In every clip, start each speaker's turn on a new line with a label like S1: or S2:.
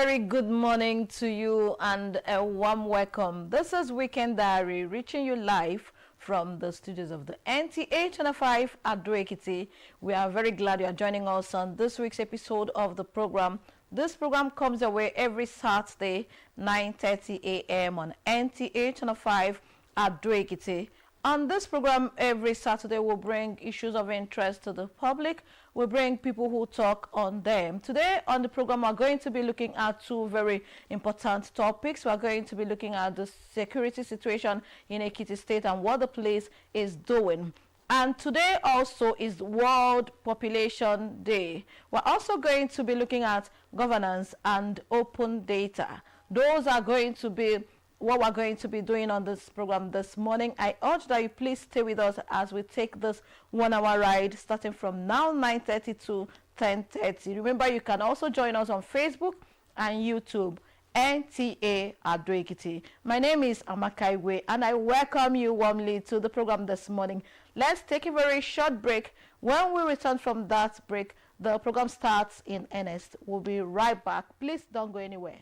S1: very good morning to you and a warm welcome. This is Weekend Diary, reaching you live from the studios of the NTA Channel 5 at Ekiti. We are very glad you are joining us on this week's episode of the program. This program comes your way every Saturday, 9:30 a.m. on NTA Channel 5 at Ekiti. On this program, every Saturday, we'll bring issues of interest to the public. We'll bring people who talk on them. Today on the program, we're going to be looking at two very important topics. We're going to be looking at the security situation in Ekiti State and what the police is doing. And today also is World Population Day. We're also going to be looking at governance and open data. Those are going to be what we're going to be doing on this program this morning. I urge that you please stay with us as we take this 1 hour ride starting from now 9:30 to 10:30. Remember, you can also join us on Facebook and YouTube, NTA at Ekiti. My name is Amakaiwe and I welcome you warmly to the program this morning. Let's take a very short break. When we return from that break, the program starts in earnest. We'll be right back. Please don't go anywhere.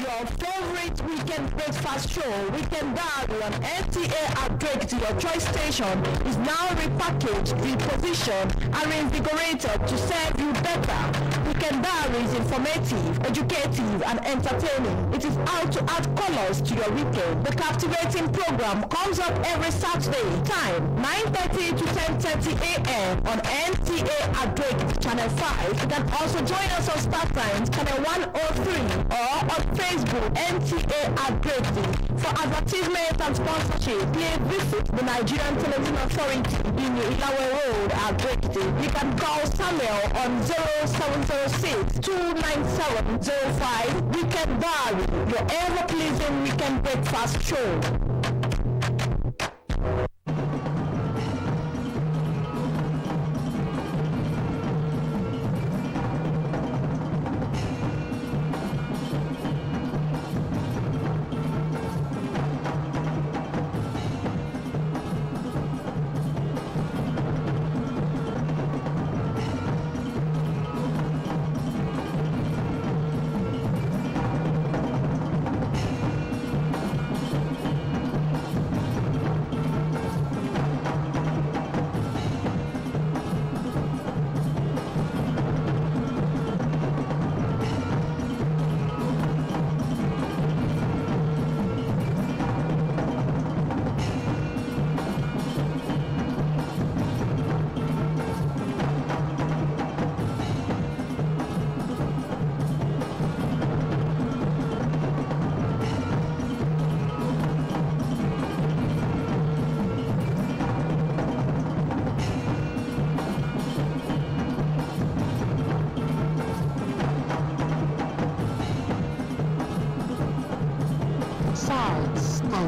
S1: Your favorite weekend breakfast show, Weekend Diary on NTA at Ekiti, your choice station, is now repackaged, repositioned, and reinvigorated to serve you better. Weekend Diary is informative, educative, and entertaining. It is out to add colors to your weekend. The captivating program comes up every Saturday, time 9:30 to 10:30 a.m. on NTA at Ekiti Channel 5. You can also join us on Star Times Channel 103 or on Facebook, NTA at Ekiti. For advertisement and sponsorship, please visit the Nigerian Television Authority in Ilawe Road at Ekiti. You can call Samuel on 0706-29705. Weekend Diary, your ever-pleasing weekend breakfast show.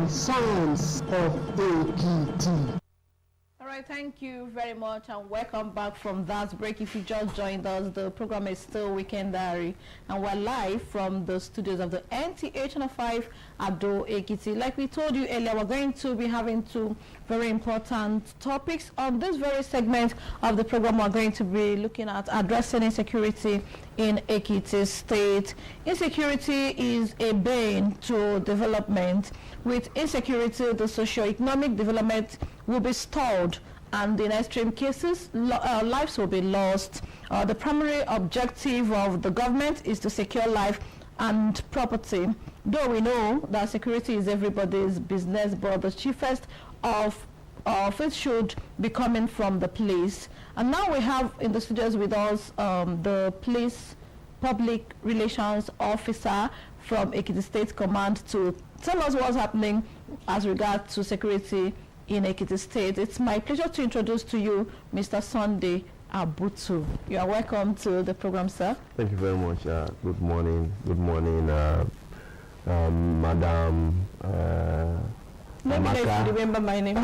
S1: Sounds of Ekiti. All right, thank you very much and welcome back from that break. If you just joined us, the program is still Weekend Diary and we're live from the studios of the NTA Channel 5 at Ekiti. Like we told you earlier, we're going to be having two very important topics. On this very segment of the program, we're going to be looking at addressing insecurity in Ekiti State. Insecurity is a bane to development. With insecurity, the socio-economic development will be stalled and in extreme cases, lives will be lost. The primary objective of the government is to secure life and property. Though we know that security is everybody's business, but the chiefest of it should be coming from the police. And now we have in the studios with us the police public relations officer from Ekiti State Command to tell us what's happening as regards to security in Ekiti State. It's my pleasure to introduce to you Mr. Sunday Abutu. You are welcome to the program, sir.
S2: Thank you very much. Good morning. Good morning, Madam.
S1: Maybe I remember my name.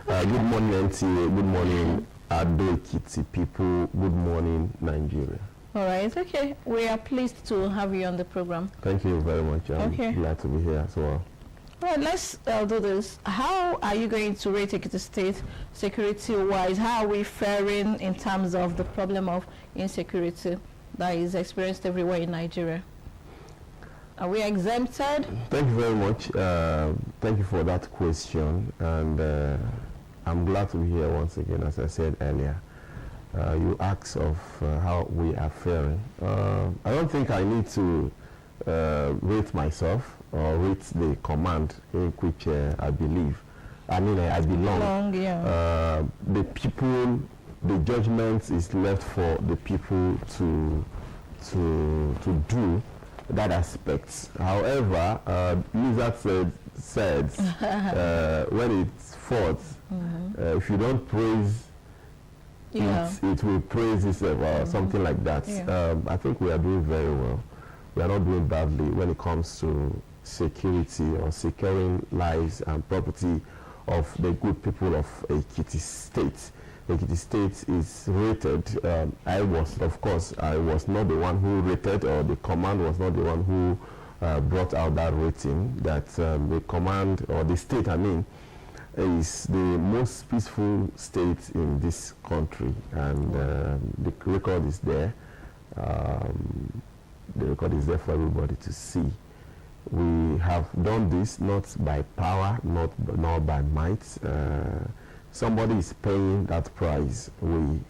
S2: Good morning, NTA. Good morning, Ekiti people. Good morning, Nigeria.
S1: All right, okay. We are pleased to have you on the program.
S2: Thank you very much. I'm
S1: okay.
S2: glad to be here as well.
S1: Well, let's do this. How are you going to rate Ekiti State security-wise? How are we faring in terms of the problem of insecurity that is experienced everywhere in Nigeria? Are we exempted?
S2: Thank you very much. Thank you for that question, and I'm glad to be here once again. As I said earlier, you asked of how we are faring. I don't think I need to rate myself or rate the command in which I believe. I belong. The people, the judgment is left for the people to do that aspect. However, Lizard said when it's fought, if you don't praise it will praise itself or something like that. I think we are doing very well. We are not doing badly when it comes to security or securing lives and property of the good people of Ekiti State. Ekiti State is rated. I was not the one who rated, or the command was not the one who brought out that rating. That the command, or the state, is the most peaceful state in this country, and the record is there. The record is there for everybody to see. We have done this not by power, not by might. Somebody is paying that price. We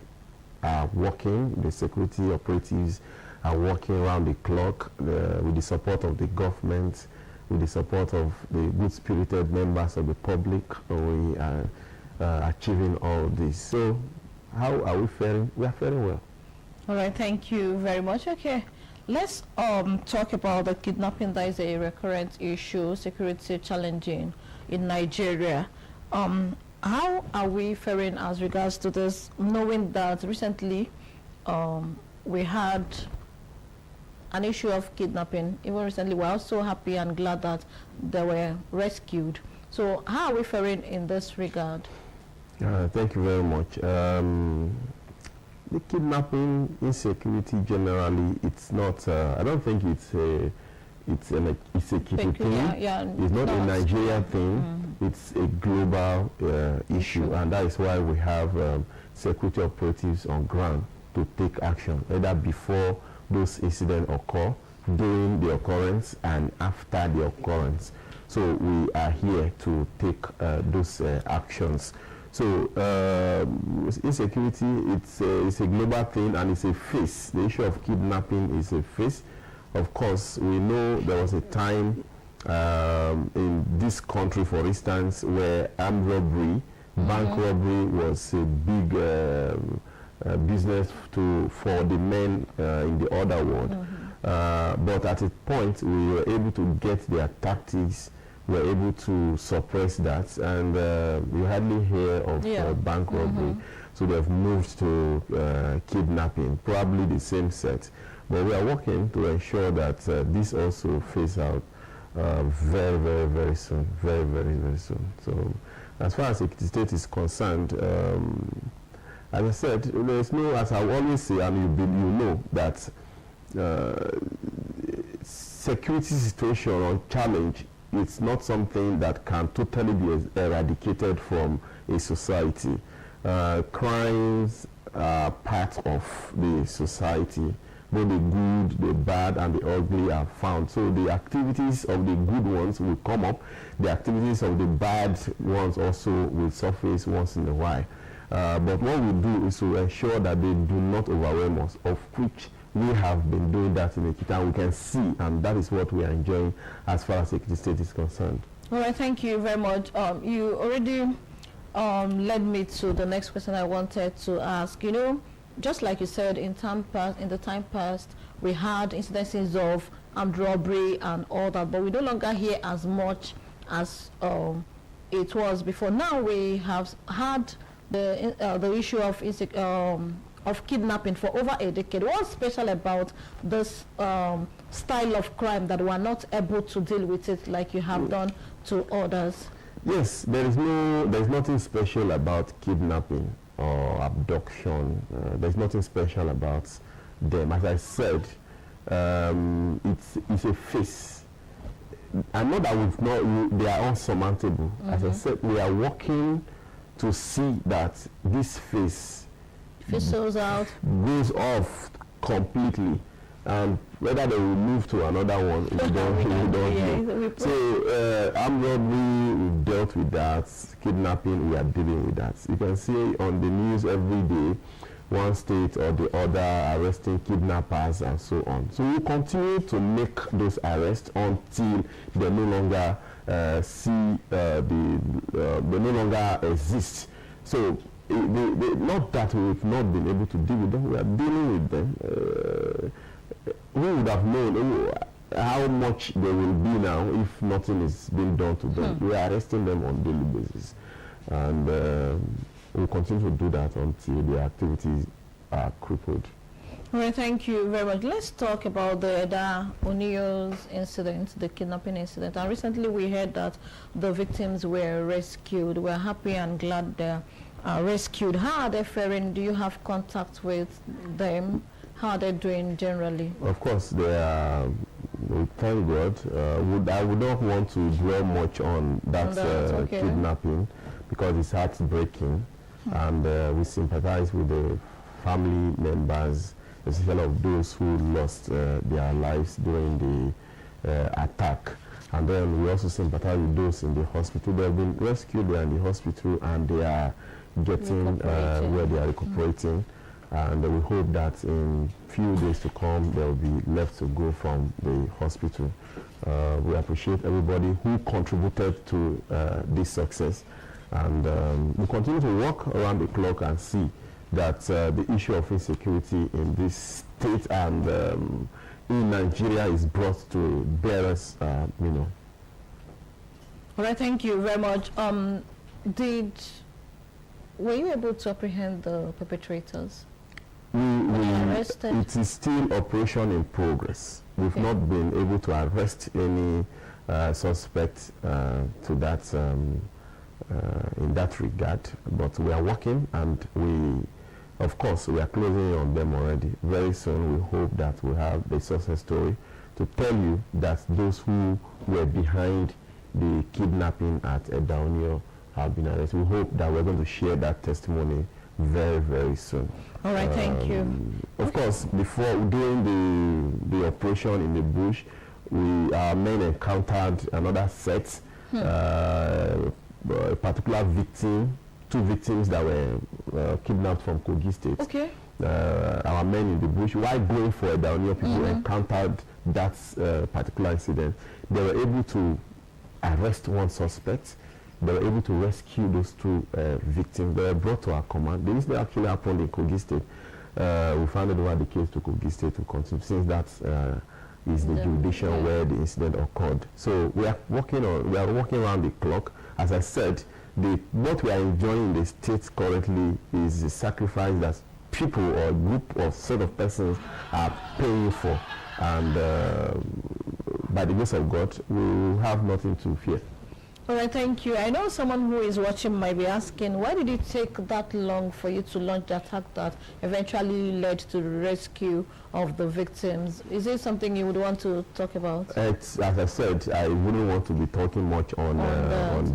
S2: are working, the security operatives are working around the clock with the support of the government, with the support of the good-spirited members of the public. We are achieving all this. So how are we faring? We are faring well.
S1: All right, thank you very much. Okay, let's talk about the kidnapping that is a recurrent issue, security challenging in Nigeria. How are we faring as regards to this, knowing that recently we had an issue of kidnapping? Even recently, we're also happy and glad that they were rescued. So how are we faring in this regard?
S2: Thank you very much. The kidnapping, insecurity generally, it's not, I don't think it's a Ekiti thing. It's not a Nigeria thing. It's a global issue, and that is why we have security operatives on ground to take action, either before those incidents occur, during the occurrence, and after the occurrence. So we are here to take those actions. So insecurity, it's a global thing, and it's a face. The issue of kidnapping is a face. Of course, we know there was a time in this country, for instance, where armed robbery, bank robbery was a big business for the men in the other world. But at a point, we were able to get their tactics, we were able to suppress that, and you hardly hear of bank robbery. So they've moved to kidnapping, probably the same set. But we are working to ensure that this also phase out very, very, very soon. Very, very, very soon. So as far as Ekiti State is concerned, as I said, there's no, as I always say, and you know, that security situation or challenge, it's not something that can totally be eradicated from a society. Crimes are part of the society. Both the good, the bad, and the ugly are found. So the activities of the good ones will come up. The activities of the bad ones also will surface once in a while. But what we do is to ensure that they do not overwhelm us, of which we have been doing that in Ekiti, and we can see, and that is what we are enjoying as far as Ekiti State is concerned.
S1: All right, thank you very much. You already led me to the next question I wanted to ask. You know, just like you said, in the time past, we had incidences of armed robbery and all that, but we no longer hear as much as it was before. Now we have had the issue of kidnapping for over a decade. What's special about this style of crime that we are not able to deal with it like you have done to others?
S2: Yes, there's nothing special about kidnapping or abduction. There's nothing special about them. As I said, it's a face. I know that they are unsurmountable. As I said, we are working to see that this phase
S1: fizzles out,
S2: goes off completely, and whether they will move to another one, we don't know. So armed robbery, we've dealt with that. Kidnapping, we are dealing with that. You can see on the news every day, one state or the other arresting kidnappers and so on. So we continue to make those arrests until they no longer they no longer exist. So not that we've not been able to deal with them, we are dealing with them. We would have known how much they will be now if nothing is being done to them. We are arresting them on a daily basis, and we'll continue to do that until the activities are crippled.
S1: All right, thank you very much. Let's talk about the Eda O'Neill's incident, the kidnapping incident. And recently we heard that the victims were rescued. We're happy and glad they're rescued. How are they faring? Do you have contact with them? How are they doing generally?
S2: Of course, they are. We thank God. I would not want to dwell much on that okay. Kidnapping, because it's heartbreaking, and we sympathize with the family members, especially of those who lost their lives during the attack. And then we also sympathize with those in the hospital. They have been rescued, they are in the hospital, and they are getting where they are recuperating. And we hope that in few days to come, they will be left to go from the hospital. We appreciate everybody who contributed to this success. And we continue to work around the clock and see that the issue of insecurity in this state and in Nigeria is brought to bearers, All
S1: right, thank you very much. Were you able to apprehend the perpetrators?
S2: It is still operation in progress. We've not been able to arrest any suspect to that in that regard, but we are working, and of course, we are closing on them already. Very soon, we hope that we have the success story to tell you that those who were behind the kidnapping at Eda O'Neill have been arrested. We hope that we're going to share that testimony very, very soon.
S1: All right, thank you.
S2: Of course, during the operation in the bush, our men encountered another set, a particular victim, two victims that were kidnapped from Kogi State.
S1: Okay.
S2: Our men in the bush, while going for Eda O'Neill, people encountered that particular incident. They were able to arrest one suspect. They were able to rescue those two victims. They were brought to our command. The incident actually happened in Kogi State. We handed over the case to Kogi State to continue, since that is the jurisdiction where the incident occurred. So we are working around the clock. As I said, what we are enjoying in the state currently is the sacrifice that people or a group or set of persons are paying for. And by the grace of God, we will have nothing to fear.
S1: All right, thank you. I know someone who is watching might be asking, why did it take that long for you to launch the attack that eventually led to the rescue of the victims? Is it something you would want to talk about?
S2: As I said, I wouldn't want to be talking much on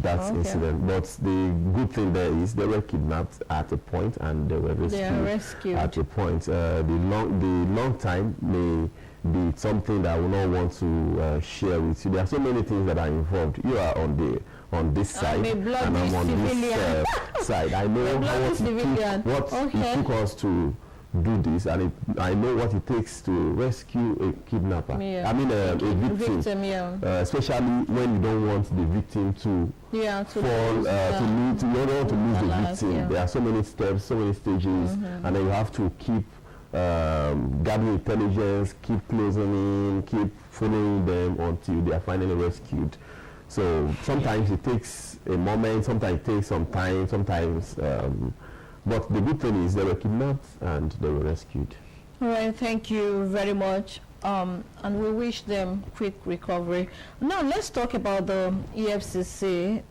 S2: that incident. But the good thing there is they were kidnapped at a point and they were rescued at a point. The long time may be something that I will not want to share with you. There are so many things that are involved. You are on this side, and I'm on this side. I know what it took us to do this, and I know what it takes to rescue a kidnapper. I mean a victim, especially when you don't want the victim to fall, you don't want to lose the victim. There are so many steps, so many stages, and then you have to keep gathering intelligence, keep closing in, keep following them until they are finally rescued. So sometimes it takes a moment, sometimes it takes some time, sometimes, but the good thing is they were kidnapped and they were rescued.
S1: All right, thank you very much. And we wish them quick recovery. Now let's talk about the EFCC.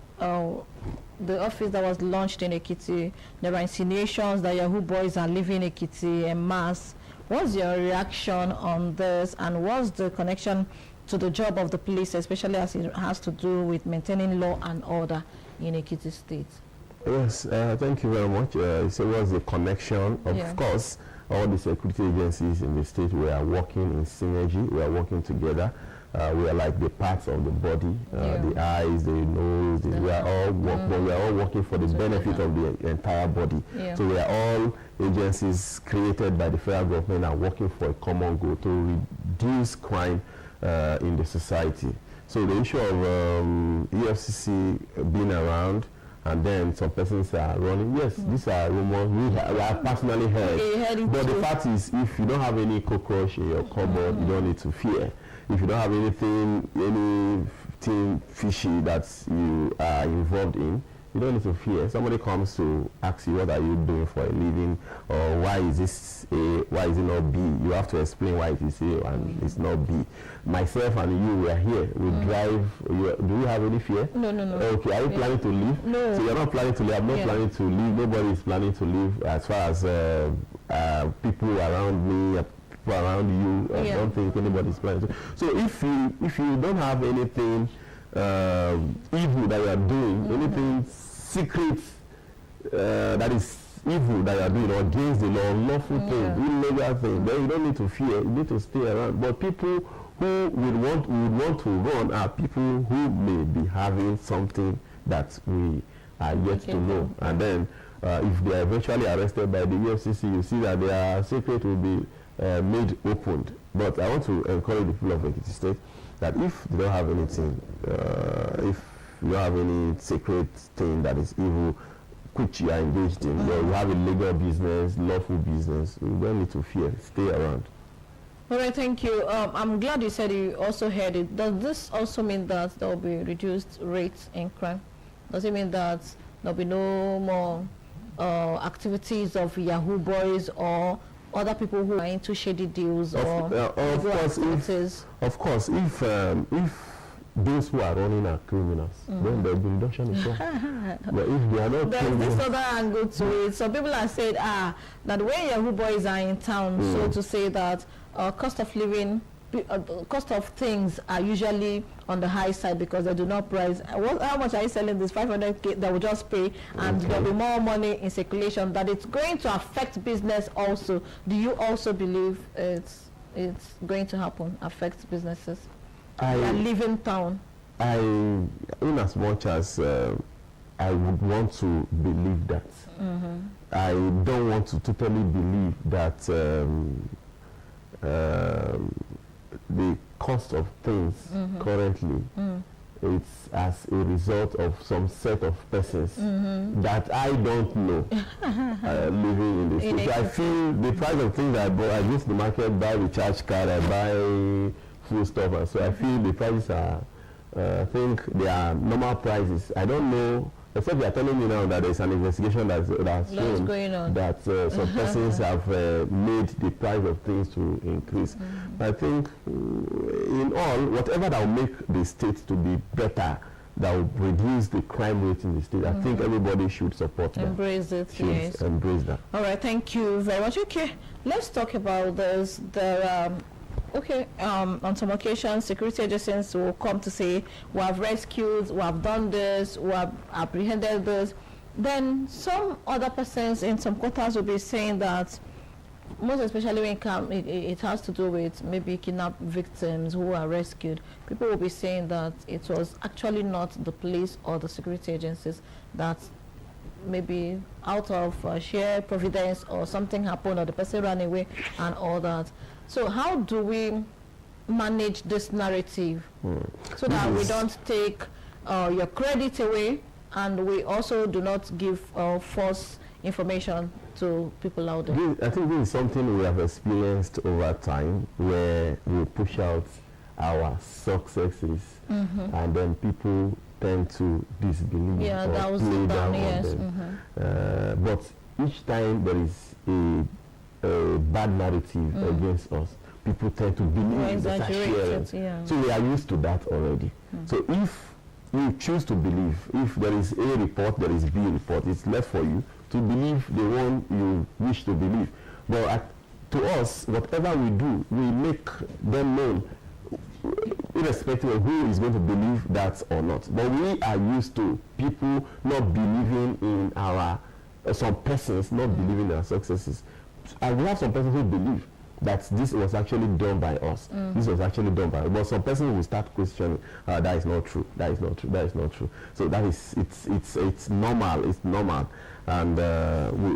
S1: The office that was launched in Ekiti. There are insinuations that Yahoo boys are leaving Ekiti en masse. What's your reaction on this, and what's the connection to the job of the police, especially as it has to do with maintaining law and order in Ekiti State?
S2: Yes, thank you very much. So what's the connection? Of course, all the security agencies in the state, we are working in synergy. We are working together. We are like the parts of the body, the eyes, the nose. We are all working for the benefit of the entire body. So we are all agencies created by the federal government and working for a common goal to reduce crime in the society. So the issue of EFCC being around, and then some persons are running. Yes, these are rumors. We have personally heard. But the fact is, if you don't have any cockroach in your cupboard, you don't need to fear. If you don't have anything fishy that you are involved in, you don't need to fear. Somebody comes to ask you, what are you doing for a living, or why is this A, why is it not B? You have to explain why it is A and it's not B. Myself and you, we are here. We drive. Do you have any fear?
S1: No.
S2: Okay, are you planning to leave?
S1: No.
S2: So you're not planning to leave. I'm not planning to leave. Nobody is planning to leave. As far as people around me, people around you, I don't think anybody is planning to. So if you don't have anything evil that you are doing, anything secret that is evil that you are doing, or against the law, unlawful thing, illegal thing, then you don't need to fear. You need to stay around. But people who would want to run are people who may be having something that we are yet to know. And then if they are eventually arrested by the EFCC, you see that their secret will be made opened. But I want to encourage the people of Ekiti State that if they don't have anything, if you don't have any secret thing that is evil, which you are engaged in, or you have a legal business, lawful business, you don't need to fear. Stay around.
S1: All right, thank you. I'm glad you said you also heard it. Does this also mean that there will be reduced rates in crime? Does it mean that there will be no more activities of Yahoo boys or other people who are into shady deals or activities?
S2: Of course, if those who are running are criminals, then there will be reduction in crime. But if they are not criminals,
S1: there's this other angle to it. So people are saying, that when Yahoo boys are in town, so to say that cost of living, cost of things are usually on the high side because they do not price. How much are you selling this? 500K that will just pay, and there will be more money in circulation. That it's going to affect business also. Do you also believe it's going to happen, affect businesses? I live in town.
S2: In as much as I would want to believe that, I don't want to totally believe that the cost of things currently it's as a result of some set of persons that I don't know living in this. So I feel the price of things I go to the market, buy recharge card, I buy food stuff, and so I feel the prices are, I think they are normal prices. I don't know, except they are telling me now that there's an investigation that's shown
S1: going on,
S2: that some persons have made the price of things to increase. I think in all, whatever that will make the state to be better, that will reduce the crime rate in the state, I think everybody should support that.
S1: Embrace it, yes.
S2: Embrace that.
S1: All right, thank you very much. Okay, let's talk about this. On some occasions, security agencies will come to say, we have rescued, we have done this, we have apprehended this. Then some other persons in some quarters will be saying that, most especially when it has to do with maybe kidnapped victims who are rescued, people will be saying that it was actually not the police or the security agencies, that maybe out of sheer providence or something happened or the person ran away and all that. So how do we manage this narrative so that we don't take your credit away, and we also do not give false information to people out there?
S2: I think this is something we have experienced over time, where we push out our successes and then people tend to disbelieve or play down on them. But each time there is a bad narrative against us, people tend to believe it. So we are used to that already. So if you choose to believe, if there is A report, there is B report, it's left for you to believe the one you wish to believe. But to us, whatever we do, we make them known. irrespective of who is going to believe that or not. But we are used to people not believing in our, some persons not believing in our successes. And we have some persons who believe that this was actually done by us. This was actually done by us. But some persons will start questioning, that is not true, that is not true, that is not true. So that is, it's normal, it's normal. And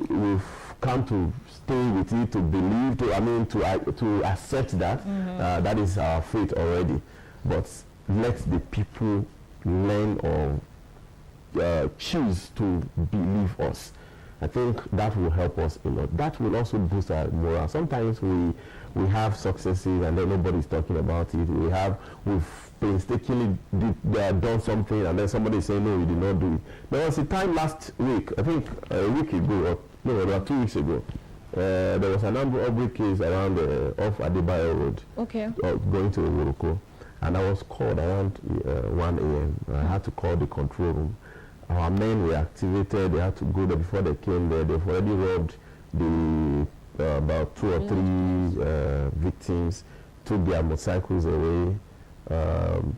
S2: we've come to stay with it, to believe, to accept that. That is our faith already. But let the people learn or choose to believe us. I think that will help us a lot. That will also boost our morale. Sometimes we have successes and then nobody's talking about it. We've painstakingly done something and then somebody is saying, no, you did not do it. There was a time last week, I think a week ago, or no, about 2 weeks ago, there was an robbery case around off Adebayo Road, going to Morocco, and I was called around 1 a.m. I had to call the control room. Our men were activated. They had to go there. Before they came there, they've already robbed the about 2 or 3 victims, took their motorcycles away,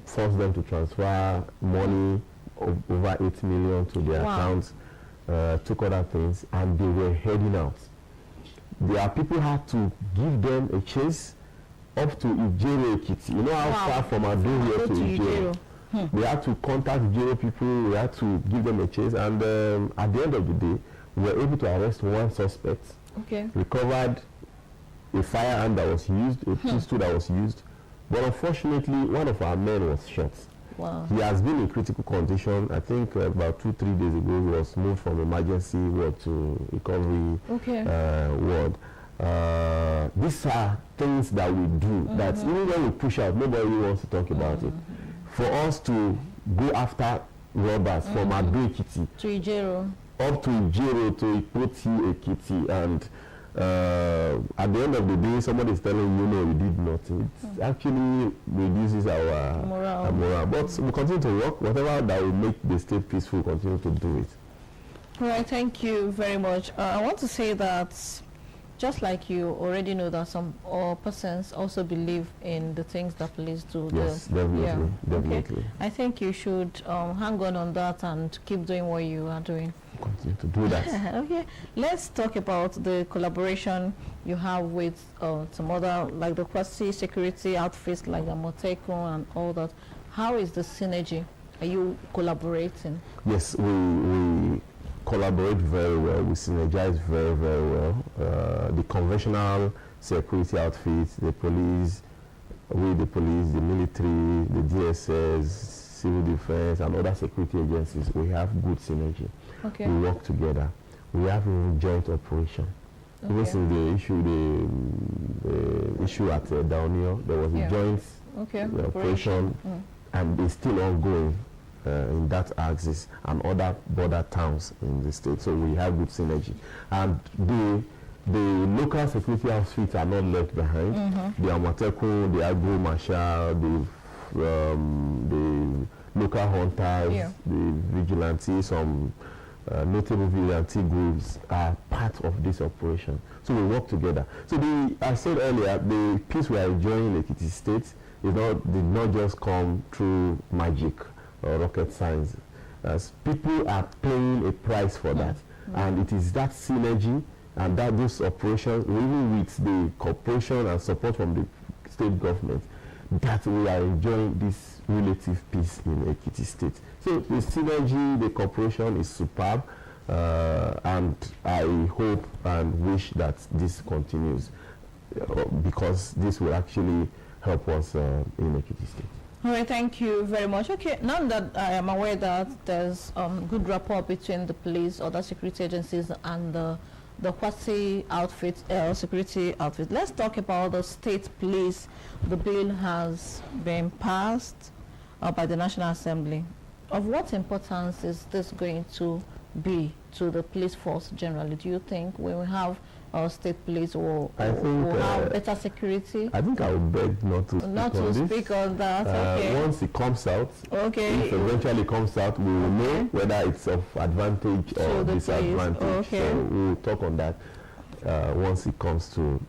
S2: forced them to transfer money over 8 million to their accounts, took other things, and they were heading out. Their people had to give them a chase up to Ijero, Ekiti. You know how far from Ado here to Ijero? They had to contact Ijero people, we had to give them a chase, and at the end of the day, we were able to arrest one suspect, recovered a firearm that was used, a pistol that was used, but unfortunately, one of our men was shot.
S1: Wow.
S2: He has been in critical condition. I think about 2-3 days ago, he was moved from emergency ward to recovery ward. These are things that we do, that even when we push out, nobody wants to talk about it. For us to go after robbers from Ekiti
S1: to Ijero,
S2: up to Ijero, to Ekiti, and at the end of the day, somebody is telling you, no, you did nothing. It actually reduces our morale. But we continue to work, whatever that will make the state peaceful, continue to do it.
S1: All right, thank you very much. I want to say that just like you already know that some persons also believe in the things that police do.
S2: Yes, definitely, definitely.
S1: Okay. I think you should hang on that and keep doing what you are doing.
S2: Continue to do that.
S1: Okay, let's talk about the collaboration you have with some other, like the quasi-security outfits like the Moteco and all that. How is the synergy? Are you collaborating?
S2: Yes, we collaborate very well. We synergize very, very well. The conventional security outfits, the police, the military, the DSS, civil defense, and other security agencies, we have good synergy.
S1: Okay.
S2: We work together. We have a joint operation. Even since the issue at Daunio, there was a joint operation, and it's still ongoing. In that axis and other border towns in the state, so we have good synergy, and the local security outfits are not left behind. The Amateco, the Agro Marshal, the local hunters, the vigilantes, some notable vigilante groups are part of this operation. So we work together. So I said earlier, the peace we are enjoying in Ekiti State did not just come through magic or rocket science, as people are paying a price for that, and it is that synergy and that those operations, even with the cooperation and support from the state government, that we are enjoying this relative peace in Ekiti State. So the synergy, the cooperation is superb, and I hope and wish that this continues, because this will actually help us in Ekiti State.
S1: All right, thank you very much. Okay, now that I am aware that there's good rapport between the police, other security agencies, and the quasi outfit, security outfit, let's talk about the state police. The bill has been passed by the National Assembly. Of what importance is this going to be to the police force generally? Do you think we will have state police will have better security?
S2: I think I would beg not to speak on
S1: that.
S2: Once it comes out, if eventually comes out, we will know whether it's of advantage or disadvantage. So we will talk on that. once it comes to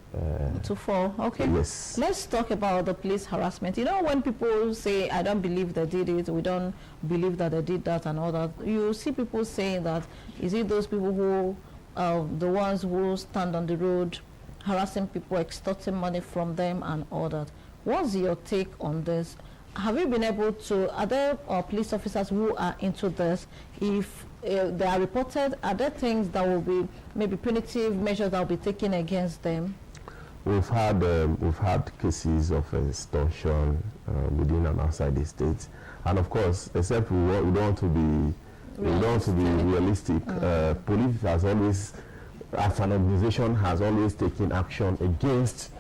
S1: fall. Okay.
S2: Yes.
S1: Let's talk about the police harassment. You know, when people say, I don't believe they did it, we don't believe that they did that and all that, you see people saying that, is it those people who, the ones who stand on the road harassing people, extorting money from them and all that? What's your take on this? Have you been able to, are there police officers who are into this? If they are reported, are there things that will be, maybe punitive measures that will be taken against them?
S2: We've had cases of extortion within and outside the state, and of course, except we don't want to be realistic. Police has always, as an organization, has always taken action against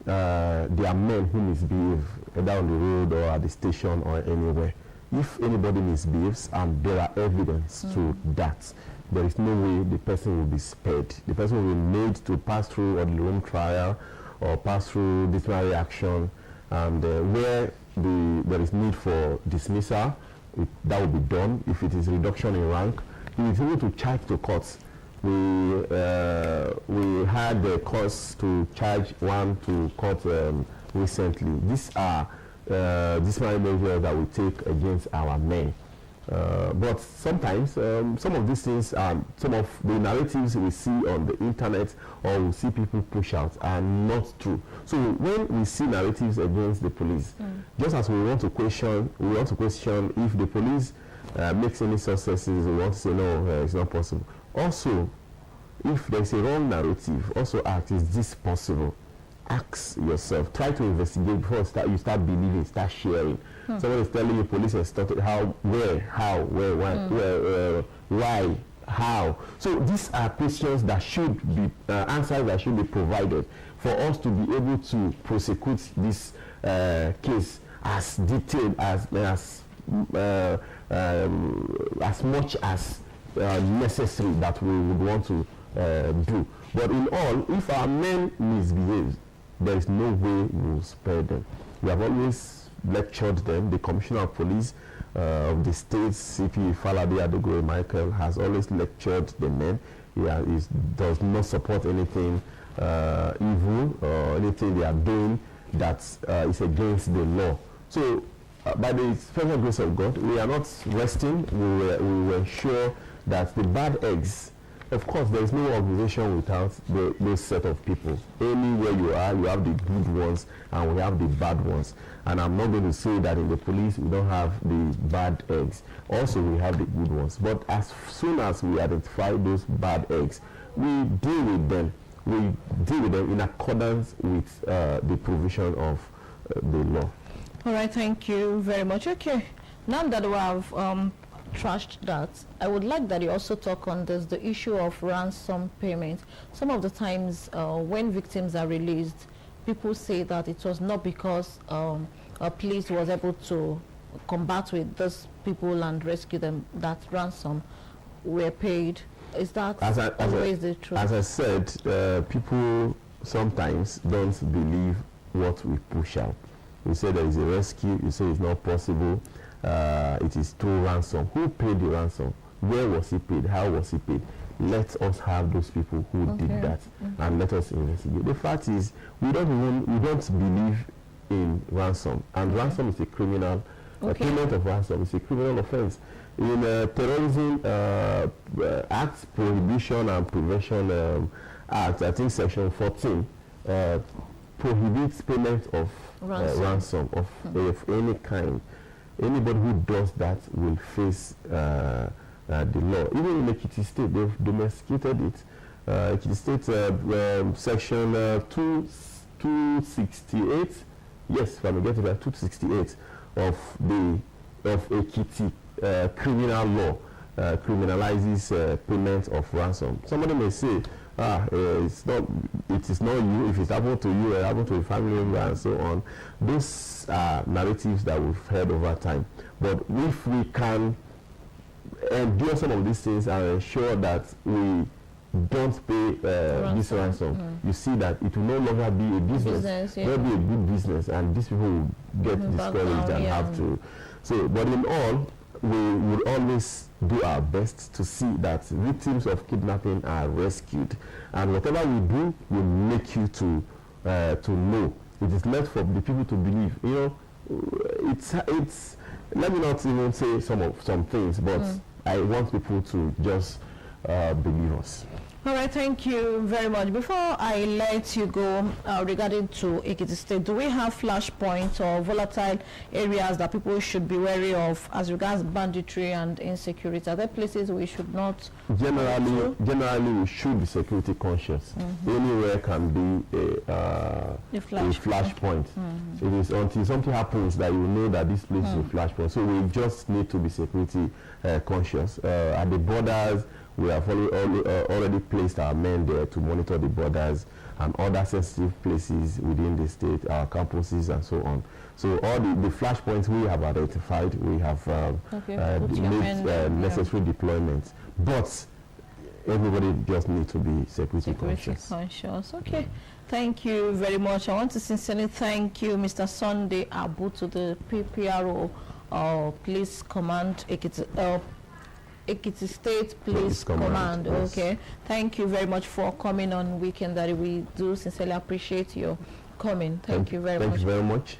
S2: their men who misbehave, either on the road or at the station or anywhere. If anybody misbehaves and there are evidence to that, there is no way the person will be spared. The person will be made to pass through on the room trial or pass through disciplinary action, and where there is need for dismissal, that will be done. If it is reduction in rank, he is able to charge to courts. We had the cause to charge one to court recently. These are disciplinary measures that we take against our men. But sometimes some of these things, some of the narratives we see on the internet or we see people push out are not true. So when we see narratives against the police, just as we want to question if the police makes any successes, we want to say no, it's not possible. Also, if there's a wrong narrative, also ask, is this possible? Ask yourself, try to investigate before you start believing, start sharing. Someone is telling you police has started, how, where, why, how. So these are questions that should be, answers that should be provided for us to be able to prosecute this case as detailed, as much as necessary that we would want to do. But in all, if our men misbehave, there is no way we will spare them. We have always lectured them. The Commissioner of Police of the state, CP Falade Adegoye Michael, has always lectured the men. He does not support anything evil or anything they are doing that is against the law. So by the special grace of God, we are not resting. We will ensure that the bad eggs, of course, there is no organization without those set of people. Anywhere you are, you have the good ones and we have the bad ones. And I'm not going to say that in the police we don't have the bad eggs. Also, we have the good ones. But as soon as we identify those bad eggs, we deal with them. We deal with them in accordance with the provision of the law.
S1: All right, thank you very much. Okay, now that we have trashed that, I would like that you also talk on this, the issue of ransom payment. Some of the times when victims are released, people say that it was not because a police was able to combat with those people and rescue them that ransom were paid. Is that always the truth?
S2: As I said, people sometimes don't believe what we push out. We say there is a rescue, you say it's not possible. It is through ransom. Who paid the ransom? Where was he paid? How was he paid? Let us have those people who did that, and let us investigate. The fact is, we don't believe in ransom, and ransom is a criminal. Payment of ransom is a criminal offense. In Terrorism Act, Prohibition and Prevention Act, I think Section 14 prohibits payment of ransom of any kind. Anybody who does that will face the law. Even in Ekiti State, they've domesticated it. Ekiti State Section 268, yes, if I may get it right, 268 of Ekiti criminal law criminalizes payment of ransom. Somebody may say, it is not you. If it happened to you, it happened to a family member, and so on. Those are narratives that we've heard over time. But if we can endure some of these things and ensure that we don't pay this ransom, you see that it will no longer be a business. It will be a good business, and these people will get discouraged and have to. So, but in all, we will always do our best to see that victims of kidnapping are rescued, and whatever we do will make you to know. It is left for the people to believe. You know, it's let me not even say some things, but I want people to just believe us.
S1: All right, thank you very much. Before I let you go, regarding to Ekiti State, do we have flashpoints or volatile areas that people should be wary of as regards banditry and insecurity? Are there places we should not?
S2: Generally, we should be security conscious. Anywhere can be a flashpoint. It is until something happens that you know that this place is a flashpoint. So we just need to be security conscious. At the borders, we have already placed our men there to monitor the borders and other sensitive places within the state, our campuses and so on. So all the flashpoints we have identified, we have made necessary deployments. But everybody just needs to be security conscious.
S1: Okay. Thank you very much. I want to sincerely thank you, Mr. Sunday Abutu, the PPRO Police Command, Ekiti State Police Command. Yes. Okay. Thank you very much for coming on Weekend Diary. We do sincerely appreciate your coming. Thank you very much.
S2: Thank you very much.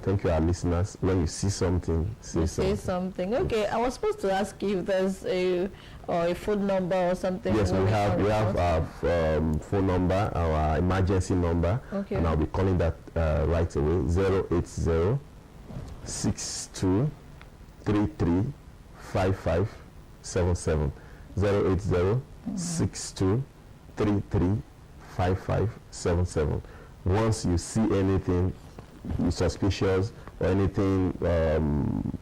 S2: Thank you, our listeners. When you see something, say something.
S1: Okay. I was supposed to ask you if there's a phone number or something.
S2: Yes, we have our phone number, our emergency number.
S1: Okay.
S2: And I'll be calling that right away. 080 62 33 5577 080 62 33 5577. Once you see anything suspicious or anything,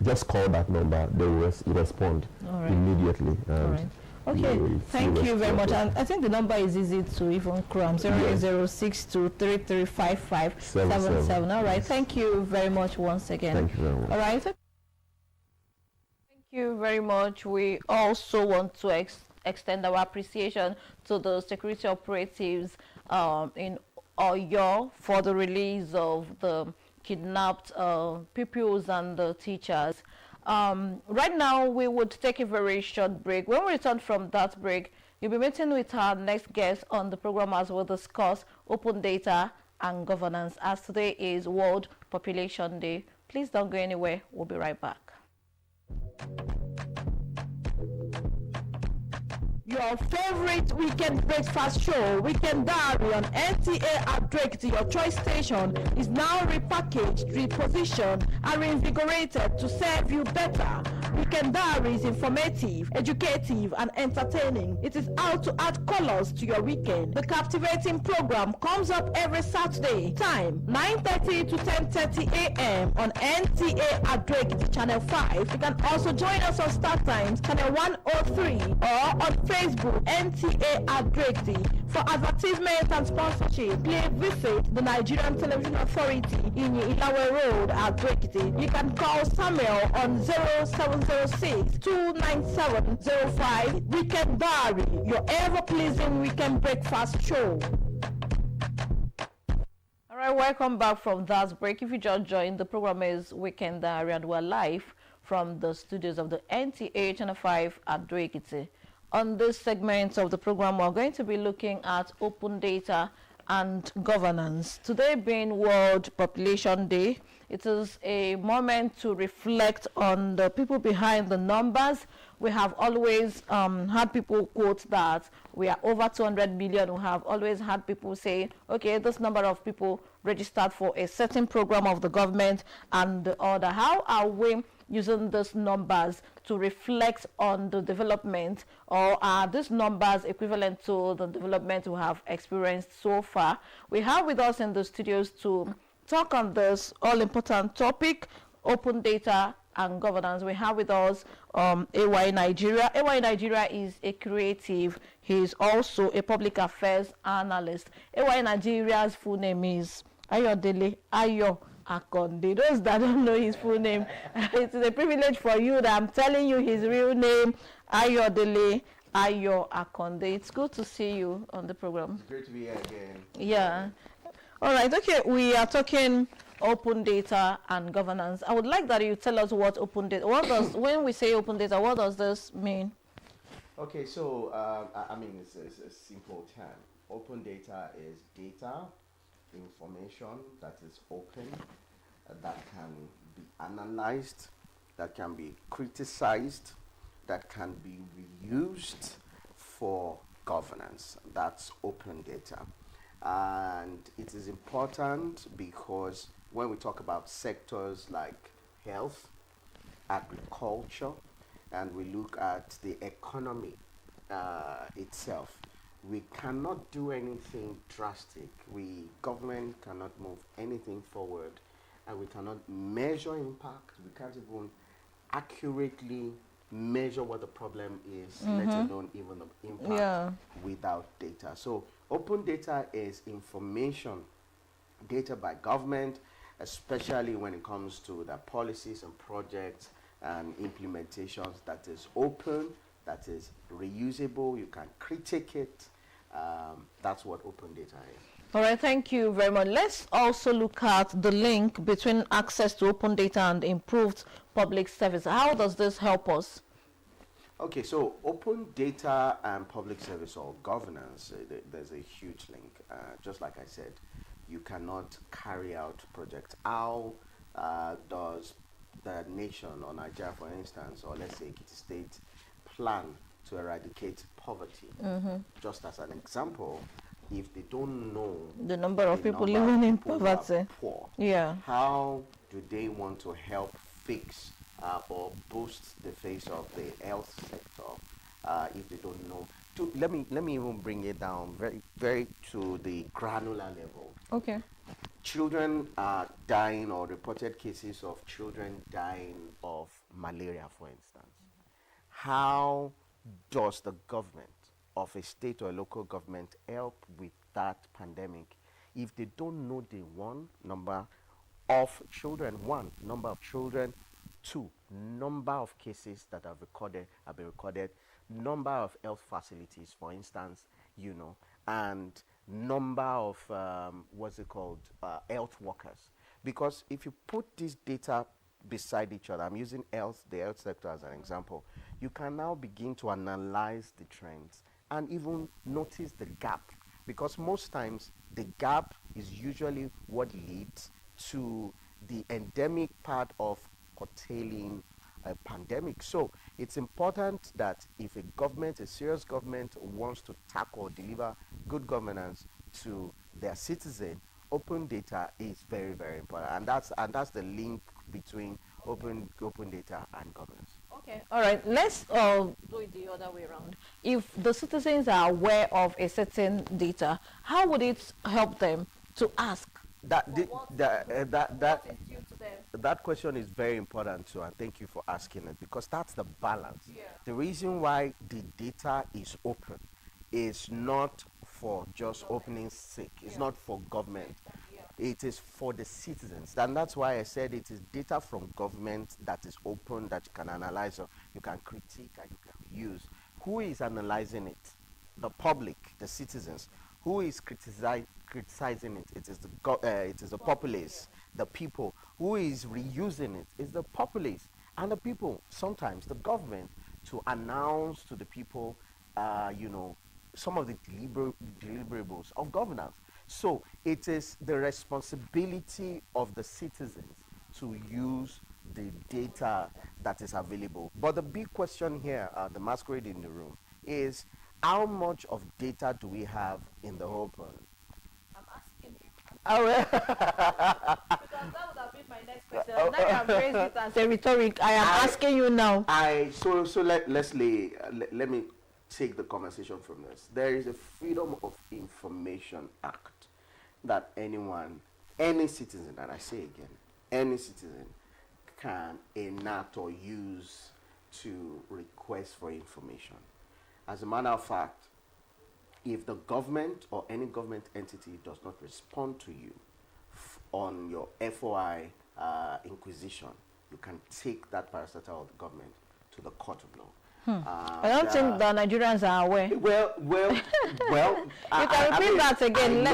S2: just call that number. They will respond immediately.
S1: All right. Okay, thank you very much. And I think the number is easy to even cram. 08062335577. All right, thank you very much once again.
S2: Thank you very much.
S1: All right. Thank you very much. We also want to extend our appreciation to the security operatives in Oyo for the release of the kidnapped pupils and the teachers. Right now, we would take a very short break. When we return from that break, you'll be meeting with our next guest on the program as we'll discuss open data and governance, as today is World Population Day. Please don't go anywhere. We'll be right back. Your favorite weekend breakfast show, Weekend Diary on NTA at Ekiti, your choice station, is now repackaged, repositioned, and reinvigorated to serve you better. Weekend Diary is informative, educative, and entertaining. It is out to add colors to your weekend. The captivating program comes up every Saturday. Time 9:30 to 10:30 a.m. on NTA at Ekiti, Channel 5. You can also join us on Start Times, Channel 103, or on Facebook, NTA at Ekiti. For advertisement and sponsorship, please visit the Nigerian Television Authority in Ilawe Road at Ekiti. You can call Samuel on 0706-29705. Weekend Diary, your ever-pleasing weekend breakfast show. All right, welcome back from that break. If you just joined, the program is Weekend Diary, and we're live from the studios of the NTA Channel 5 at Ekiti. On this segment of the program, we're going to be looking at open data and governance. Today being World Population Day, it is a moment to reflect on the people behind the numbers. We have always had people quote that we are over 200 million. We have always had people say, okay, this number of people registered for a certain program of the government and the other. How are we using these numbers to reflect on the development, or are these numbers equivalent to the development we have experienced so far? We have with us in the studios to talk on this all-important topic, open data and governance. We have with us AY Nigeria. AY Nigeria is a creative. He is also a public affairs analyst. AY Nigeria's full name is Ayodele Ayo Akonde. Those that don't know his full name, it's a privilege for you that I'm telling you his real name, Ayodele Ayo Akonde. It's good to see you on the program.
S3: It's great to be here again.
S1: Yeah. All right. Okay. We are talking open data and governance. I would like that you tell us what open data, what does, when we say open data, what does this mean?
S3: Okay, so I mean, it's a simple term. Open data is data, information that is open, that can be analyzed, that can be criticized, that can be reused for governance. That's open data. And it is important because when we talk about sectors like health, agriculture, and we look at the economy itself, we cannot do anything drastic. Government cannot move anything forward, and we cannot measure impact. We can't even accurately measure what the problem is, let alone even the impact without data. So open data is information, data by government, especially when it comes to the policies and projects and implementations, that is open, that is reusable, you can critique it. That's what open data is.
S1: All right, thank you very much. Let's also look at the link between access to open data and improved public service. How does this help us?
S3: Okay, so open data and public service or governance, there's a huge link. Just like I said, you cannot carry out projects. How does the nation or Nigeria, for instance, or let's say Ekiti State, plan to eradicate poverty? Just as an example, if they don't know
S1: the number of people living in poverty,
S3: poor,
S1: yeah,
S3: how do they want to help fix or boost the face of the health sector if they don't know? Let me even bring it down very to the granular level.
S1: Okay.
S3: Children are dying, or reported cases of children dying of malaria, for instance. How does the government of a state or a local government help with that pandemic if they don't know the number of children, number of children, number of cases that have been recorded, number of health facilities, for instance, and number of health workers? Because if you put this data beside each other, I'm using the health sector as an example, you can now begin to analyze the trends and even notice the gap, because most times the gap is usually what leads to the endemic part of curtailing a pandemic. So it's important that if a serious government, wants to tackle or deliver good governance to their citizen, open data is very, very important, and that's the link between open data and governance.
S1: Okay, all right, let's do it the other way around. If the citizens are aware of a certain data, how would it help them to ask?
S3: That question is very important too, and thank you for asking it, because that's the balance.
S1: Yeah.
S3: The reason why the data is open is not for just opening sake. It's not for government. It is for the citizens. And that's why I said it is data from government that is open, that you can analyze, or you can critique, and you can use. Who is analyzing it? The public, the citizens. Who is criticizing it? It is the populace, the people. Who is reusing it? It's the populace and the people. Sometimes the government, to announce to the people, some of the deliverables of governance. So it is the responsibility of the citizens to use the data that is available. But the big question here, the masquerade in the room, is how much of data do we have in the open?
S1: I'm asking you. Oh, well. Because that would have been my next question. Now you have raised it as a rhetoric. I am asking you now.
S3: Let me take the conversation from this. There is a Freedom of Information Act that any citizen, and I say again, any citizen can enact or use to request for information. As a matter of fact, if the government or any government entity does not respond to you on your FOI inquisition, you can take that parastatal of the government to the court of law.
S1: I don't think the Nigerians are aware.
S3: Well.
S1: You can repeat that again.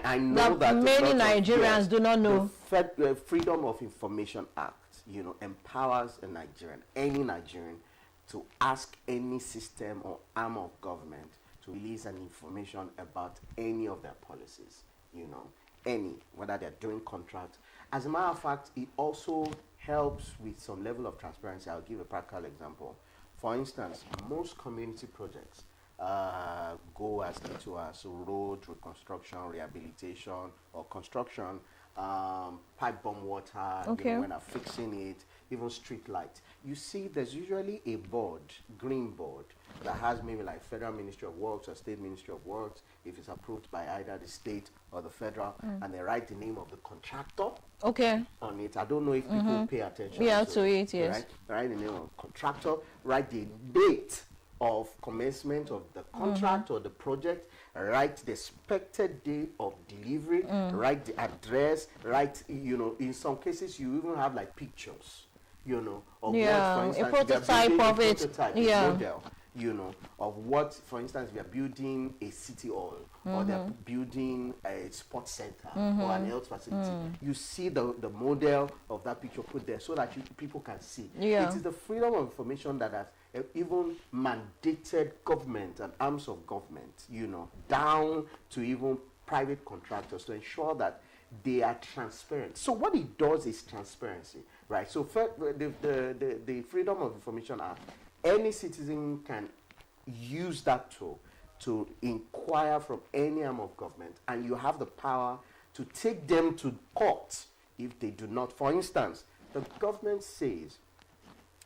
S3: I know that
S1: many Nigerians do not know.
S3: The Freedom of Information Act, empowers a Nigerian, any Nigerian, to ask any system or arm of government to release an information about any of their policies, any, whether they're doing contracts. As a matter of fact, it also helps with some level of transparency. I'll give a practical example. For instance, most community projects go as little as road reconstruction, rehabilitation, or construction, pipe bomb water, when they're fixing it, even street lights. You see, there's usually a board, green board, that has maybe like Federal Ministry of Works or State Ministry of Works, if it's approved by either the state or the federal, and they write the name of the contractor on it. I don't know if people pay attention
S1: to it, yes.
S3: Right? Write the name of the contractor, write the date of commencement of the contract or the project, write the expected date of delivery, write the address, write, in some cases you even have like pictures, of what, for instance,
S1: a prototype of it,
S3: a model, of what, for instance, we are building a city hall, or they're building a sports center or an health facility. You see the model of that picture put there so that people can see. It is the freedom of information that has even mandated government and arms of government, down to even private contractors to ensure that they are transparent. So what it does is transparency, right? So the Freedom of Information Act, any citizen can use that tool to inquire from any arm of government, and you have the power to take them to court if they do not. For instance, the government says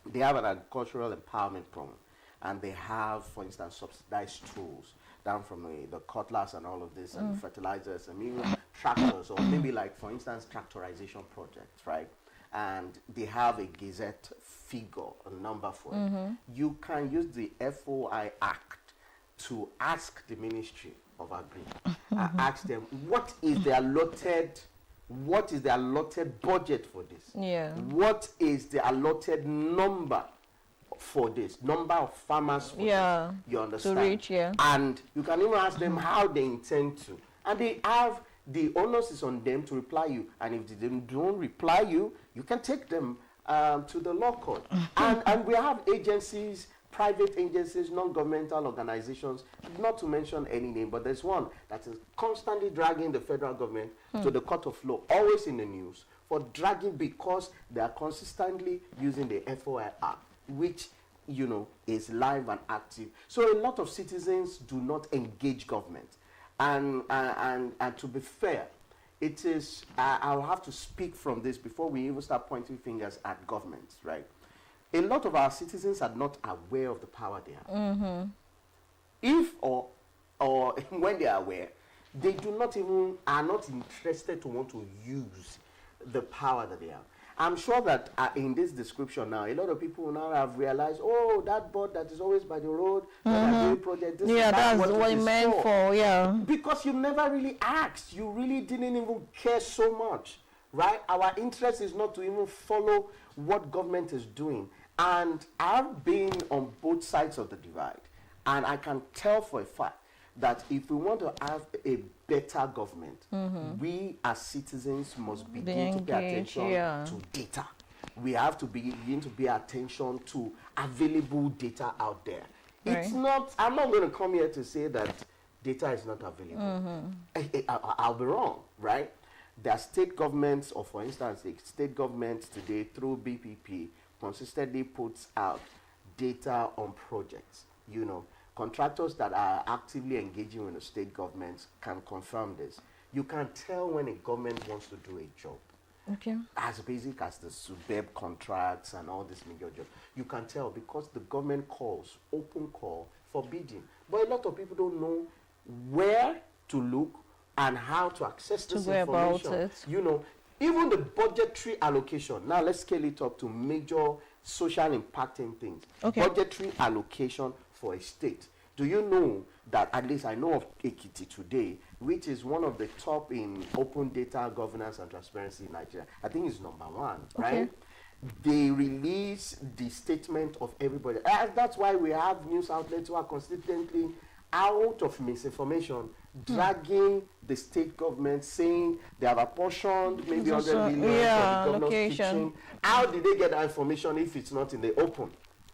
S3: they have an agricultural empowerment program, and they have, for instance, subsidized tools down from the cutlass and all of this, and fertilizers, and even tractors, or maybe like, for instance, tractorization projects, right? And they have a gazette figure, a number for it. You can use the FOI Act to ask the Ministry of Agri, ask them what is the allotted budget for this? What is the allotted number for this? Number of farmers for this? You understand?
S1: To reach,
S3: And you can even ask them how they intend to. And they have, the onus is on them to reply you. And if they don't reply you, you can take them to the law court. And we have agencies, private agencies, non-governmental organizations, not to mention any name, but there's one that is constantly dragging the federal government to the court of law, always in the news, for dragging because they are consistently using the FOI Act, which, is live and active. So a lot of citizens do not engage government. And to be fair, it is, I'll have to speak from this before we even start pointing fingers at governments, right? A lot of our citizens are not aware of the power they have. If or when they are aware, they are not interested to want to use the power that they have. I'm sure that in this description now, a lot of people now have realized, oh, that board that is always by the road, that doing project, this
S1: that's what it meant for,
S3: Because you never really asked. You really didn't even care so much, right? Our interest is not to even follow what government is doing. And I've been on both sides of the divide. And I can tell for a fact that if we want to have a better government, we as citizens must begin to pay attention to data. We have to begin to pay attention to available data out there. It's not, I'm not going to come here to say that data is not available. I'll be wrong, right? There are state governments, or for instance, the state governments today through BPP consistently puts out data on projects. Contractors that are actively engaging with the state governments can confirm this. You can tell when a government wants to do a job. As basic as the suburb contracts and all this major jobs. You can tell because the government calls, open call for bidding. But a lot of people don't know where to look and how to access this information. Even the budgetary allocation. Now let's scale it up to major social impacting things. Budgetary allocation for a state. Do you know that, at least I know of Ekiti today, which is one of the top in open data governance and transparency in Nigeria. I think it's number one, right? they release the statement of everybody. That's why we have news outlets who are consistently out of misinformation, dragging the state government, saying they have apportioned maybe 100 million for the governor's kitchen. How did they get that information if it's not in the open?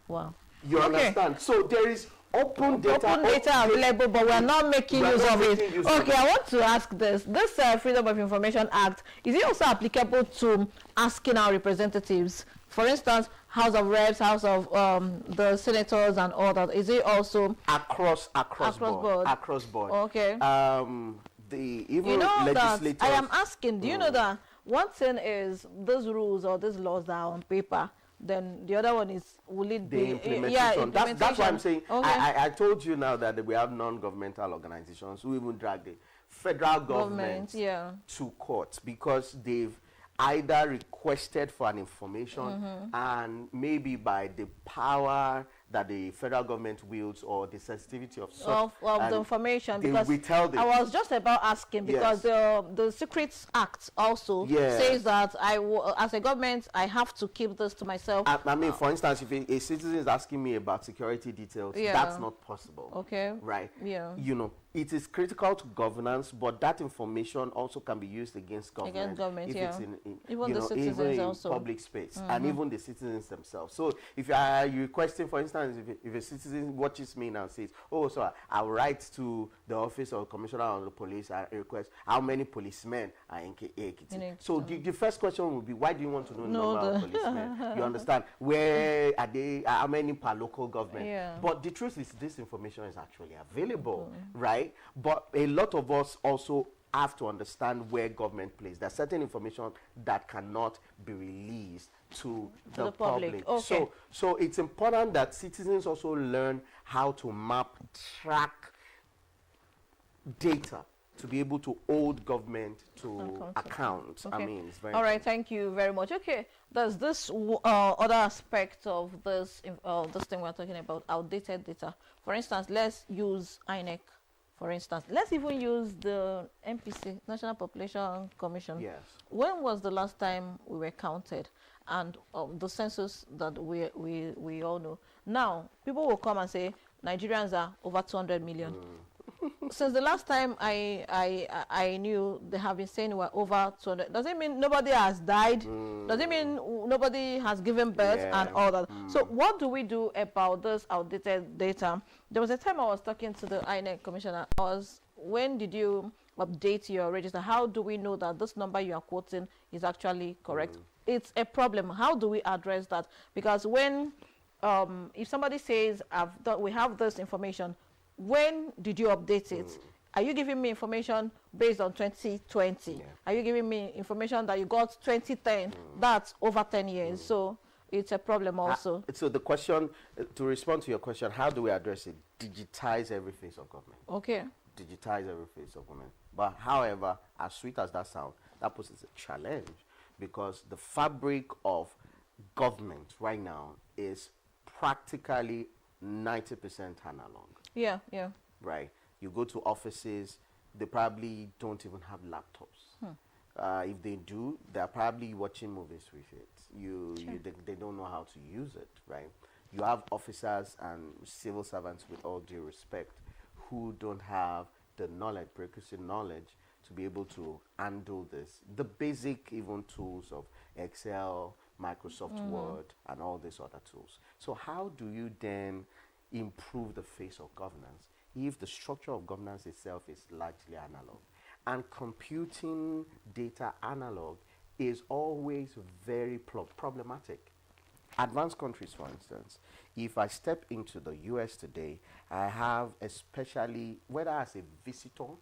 S1: Wow.
S3: You understand? So there is open data
S1: available, but we're not making use of it. Okay, I want to ask this. This Freedom of Information Act, is it also applicable to asking our representatives? For instance, House of Reps, House of the senators and all that. Is it also
S3: across board? Across board.
S1: Okay.
S3: Even legislators.
S1: I am asking, do you know that one thing is those rules or these laws that are on paper, then the other one is, will it be
S3: implementation?
S1: Yeah, implementation.
S3: That's why I'm saying.
S1: Okay.
S3: I told you now that we have non-governmental organizations who even drag the federal government to court because they've either requested for an information and maybe by the power that the federal government wields or the sensitivity of
S1: the information, because I was just about asking because the Secrets Act also says that as a government I have to keep this to myself.
S3: I mean, for instance, if a citizen is asking me about security details, that's not possible.
S1: Okay.
S3: Right.
S1: Yeah.
S3: You know, it is critical to governance, but that information also can be used against government. Against government,
S1: if
S3: it's
S1: even the citizens
S3: even in
S1: also.
S3: Public space, and even the citizens themselves. So if you are requesting, for instance, if a citizen watches me now and says, oh, so I'll write to the office of commissioner of the police and request how many policemen are in Ekiti. So the first question will be, why do you want to know the number of policemen? You understand? Where are they? How many per local government?
S1: Yeah.
S3: But the truth is, this information is actually available, right? But a lot of us also have to understand where government plays. There's certain information that cannot be released to the public.
S1: Okay.
S3: So it's important that citizens also learn how to map, track data to be able to hold government to account.
S1: Okay.
S3: I mean, it's very
S1: all right. Thank you very much. Okay, there's this other aspect of this this thing we're talking about, outdated data. For instance, let's use INEC. For instance, let's even use the NPC, National Population Commission.
S3: Yes.
S1: When was the last time we were counted? And the census that we all know. Now, people will come and say, Nigerians are over 200 million. Since the last time I knew, they have been saying we're over 200. Does it mean nobody has died? Does it mean nobody has given birth and all that? So what do we do about this outdated data? There was a time I was talking to the INEC commissioner. When did you update your register? How do we know that this number you are quoting is actually correct? It's a problem. How do we address that? Because when, if somebody says, we have this information, when did you update it? Are you giving me information based on 2020? Yeah. Are you giving me information that you got 2010? That's over 10 years. So it's a problem also.
S3: So the question, to respond to your question, how do we address it? Digitize every phase of government.
S1: Okay.
S3: Digitize every phase of government. But however, as sweet as that sounds, that poses a challenge because the fabric of government right now is practically 90% analog.
S1: Yeah.
S3: Right. You go to offices, they probably don't even have laptops. If they do, they're probably watching movies with it. They don't know how to use it, right? You have officers and civil servants, with all due respect, who don't have the knowledge, prerequisite knowledge, to be able to handle this. The basic even tools of Excel, Microsoft Word, and all these other tools. So how do you then improve the face of governance if the structure of governance itself is largely analog? And computing data analog is always very problematic. Advanced countries, for instance, if I step into the US today, I have, especially whether as a visitor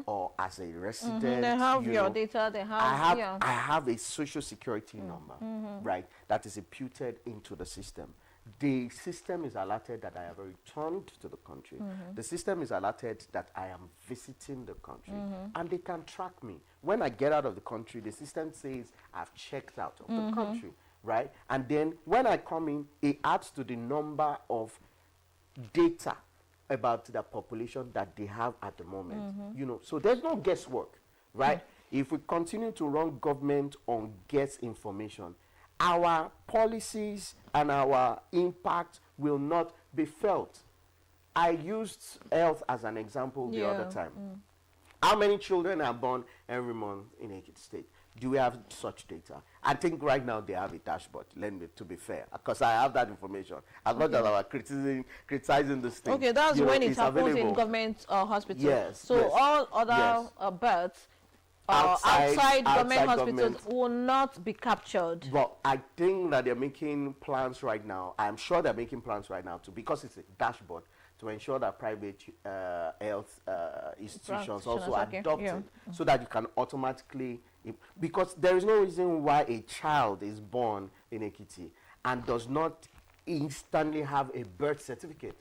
S3: or as a resident,
S1: they have your data,
S3: I have a social security number, right, that is imputed into the system. The system is alerted that I have returned to the country. The system is alerted that I am visiting the country. And they can track me. When I get out of the country, the system says I've checked out of the country, right? And then when I come in, it adds to the number of data about the population that they have at the moment. You know, so there's no guesswork, right? If we continue to run government on guess information, our policies and our impact will not be felt. I used health as an example the other time. How many children are born every month in Ekiti State? Do we have such data? I think right now they have a dashboard, let me, to be fair, because I have that information. As much as I was criticizing this thing.
S1: Okay, that's when it happens
S3: available
S1: in government hospitals.
S3: Yes.
S1: So
S3: yes,
S1: all other births outside government hospitals will not be captured.
S3: But I think that they're making plans right now. I'm sure they're making plans right now because it's a dashboard to ensure that private health institutions also adopt it so that you can automatically, because there is no reason why a child is born in Ekiti and does not instantly have a birth certificate.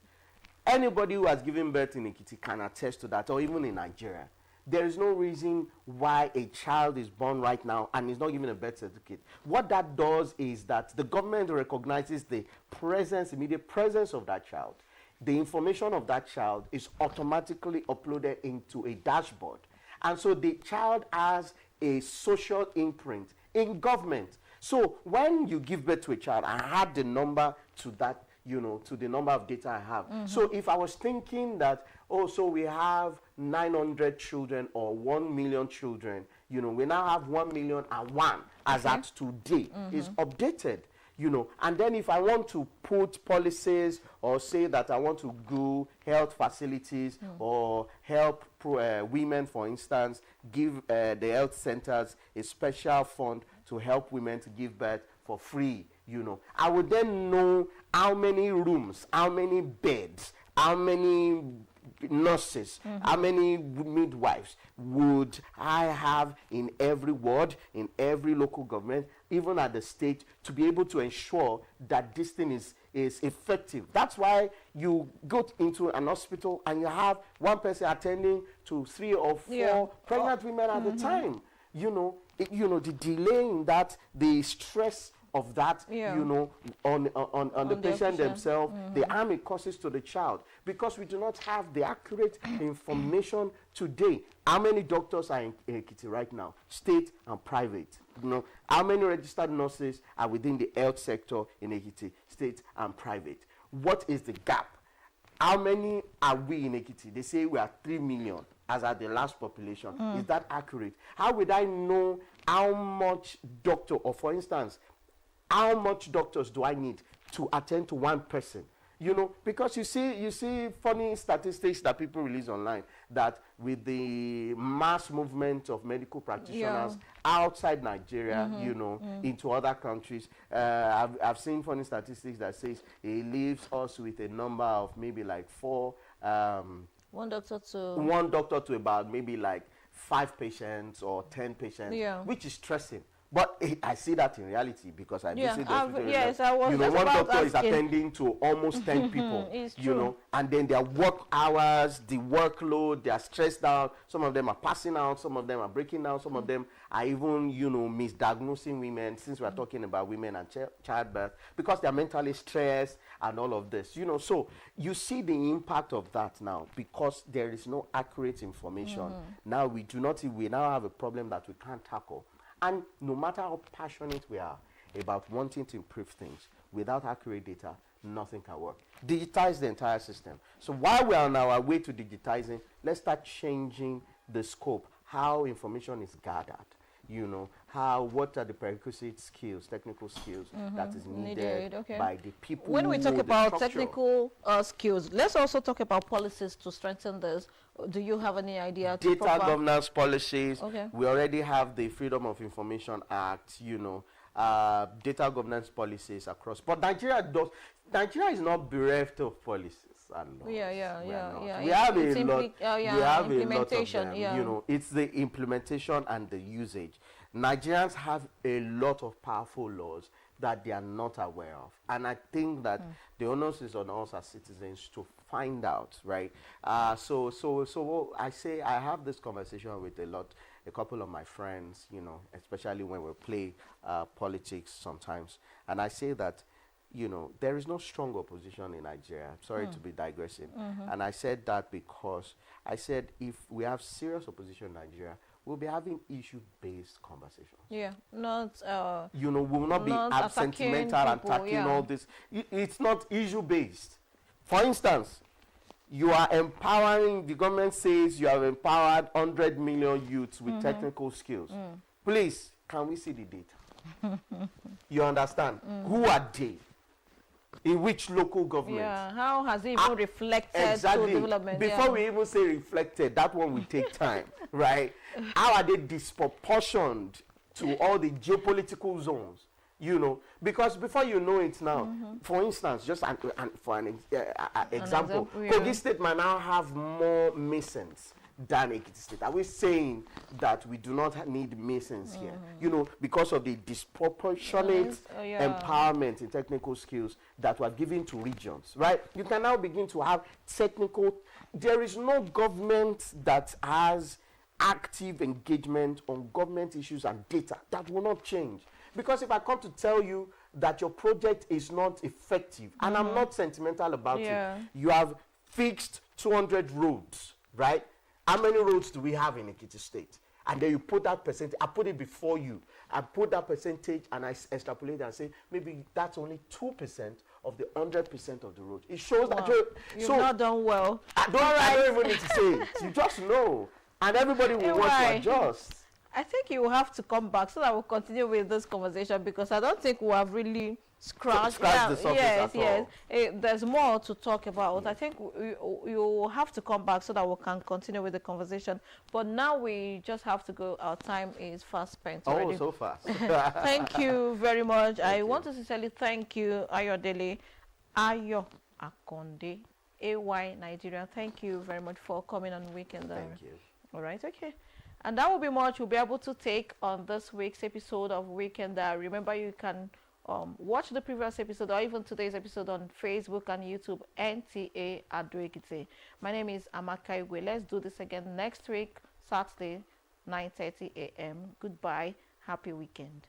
S3: Anybody who has given birth in Ekiti can attest to that, or even in Nigeria. There is no reason why a child is born right now and is not given a birth certificate. What that does is that the government recognizes the presence, immediate presence of that child. The information of that child is automatically uploaded into a dashboard. And so the child has a social imprint in government. So when you give birth to a child, I had the number to that, to the number of data I have. So if I was thinking that, so we have 900 children or 1 million children, we now have 1,000,001 as at today. Is updated. And then if I want to put policies or say that I want to go health facilities or help women, for instance, give the health centers a special fund to help women to give birth for free, I would then know how many rooms, how many beds, how many nurses, how many midwives would I have in every ward, in every local government, even at the state, to be able to ensure that this thing is effective. That's why you go into an hospital and you have one person attending to 3 or 4 pregnant women at a time. The delay in that, the stress of that, on the patient themselves, the harm it causes to the child, because we do not have the accurate information today. How many doctors are in Ekiti right now, state and private? How many registered nurses are within the health sector in Ekiti, state and private? What is the gap? How many are we in Ekiti? They say we are 3 million as at the last population. Is that accurate? How would I know how much doctor, or for instance, how much doctors do I need to attend to one person? Because you see funny statistics that people release online, that with the mass movement of medical practitioners outside Nigeria, into other countries, I've seen funny statistics that says it leaves us with a number of maybe like 4,
S1: one doctor to
S3: about maybe like 5 patients or 10 patients, which is stressing. But I see that in reality, because I visit the hospital.
S1: Yes, I was
S3: one doctor is attending to almost 10 people.
S1: It's true.
S3: And then their work hours, the workload, they are stressed out. Some of them are passing out. Some of them are breaking down. Some of them are even, misdiagnosing women, since we're talking about women and childbirth, because they're mentally stressed and all of this. So you see the impact of that now, because there is no accurate information. Now we now have a problem that we can't tackle. And no matter how passionate we are about wanting to improve things, without accurate data, nothing can work. Digitize the entire system. So while we're on our way to digitizing, let's start changing the scope, how information is gathered. What are the prerequisite skills, technical skills that is needed by the people.
S1: When we talk about technical skills, let's also talk about policies to strengthen this. Do you have any idea?
S3: Data governance policies. Okay. We already have the Freedom of Information Act, data governance policies across. But Nigeria is not bereft of policies.
S1: We have
S3: a lot. We have a lot of them. It's the implementation and the usage. Nigerians have a lot of powerful laws that they are not aware of, and I think that the onus is on us as citizens to find out, right? So I say I have this conversation with a couple of my friends, especially when we play politics sometimes, and I say that, there is no strong opposition in Nigeria. Sorry to be digressing. And I said that because I said if we have serious opposition in Nigeria, we'll be having issue-based conversations.
S1: Yeah, not
S3: We will not be sentimental and attacking all this. It's not issue-based. For instance, you are empowering, the government says you have empowered 100 million youths with technical skills. Please, can we see the data? You understand? Who are they? In which local government?
S1: Yeah, how has it even reflected to development?
S3: Before we even say reflected, that one will take time, right? How are they disproportioned to all the geopolitical zones? Because before you know it now, for instance, just for an example, Kogi State might now have more masons than Ekiti State. Are we saying that we do not need masons here? Because of the disproportionate empowerment in technical skills that were given to regions, right? You can now begin to have technical. There is no government that has active engagement on government issues and data. That will not change. Because if I come to tell you that your project is not effective, and I'm not sentimental about it, you have fixed 200 roads, right? How many roads do we have in Ekiti State? And then you put that percentage, I put it before you, I put that percentage and I extrapolate and say, maybe that's only 2% of the 100% of the road. It shows that
S1: you've not done well.
S3: I don't even need to say it. You just know. And everybody will want to adjust.
S1: I think you will have to come back so that we'll continue with this conversation, because I don't think we have really scratched
S3: the surface at all.
S1: There's more to talk about. I think you will have to come back so that we can continue with the conversation. But now we just have to go. Our time is fast spent already.
S3: Oh, so fast.
S1: Thank you very much. I want to sincerely thank you, Ayodele Ayo Akonde, AY Nigeria. Thank you very much for coming on Weekend.
S3: Thank you.
S1: All right, okay. And that will be much we'll be able to take on this week's episode of Weekend Diary. Remember, you can watch the previous episode or even today's episode on Facebook and YouTube, NTA Ado-Ekiti. My name is Amaka Igwe. Let's do this again next week, Saturday, 9:30 a.m. Goodbye. Happy weekend.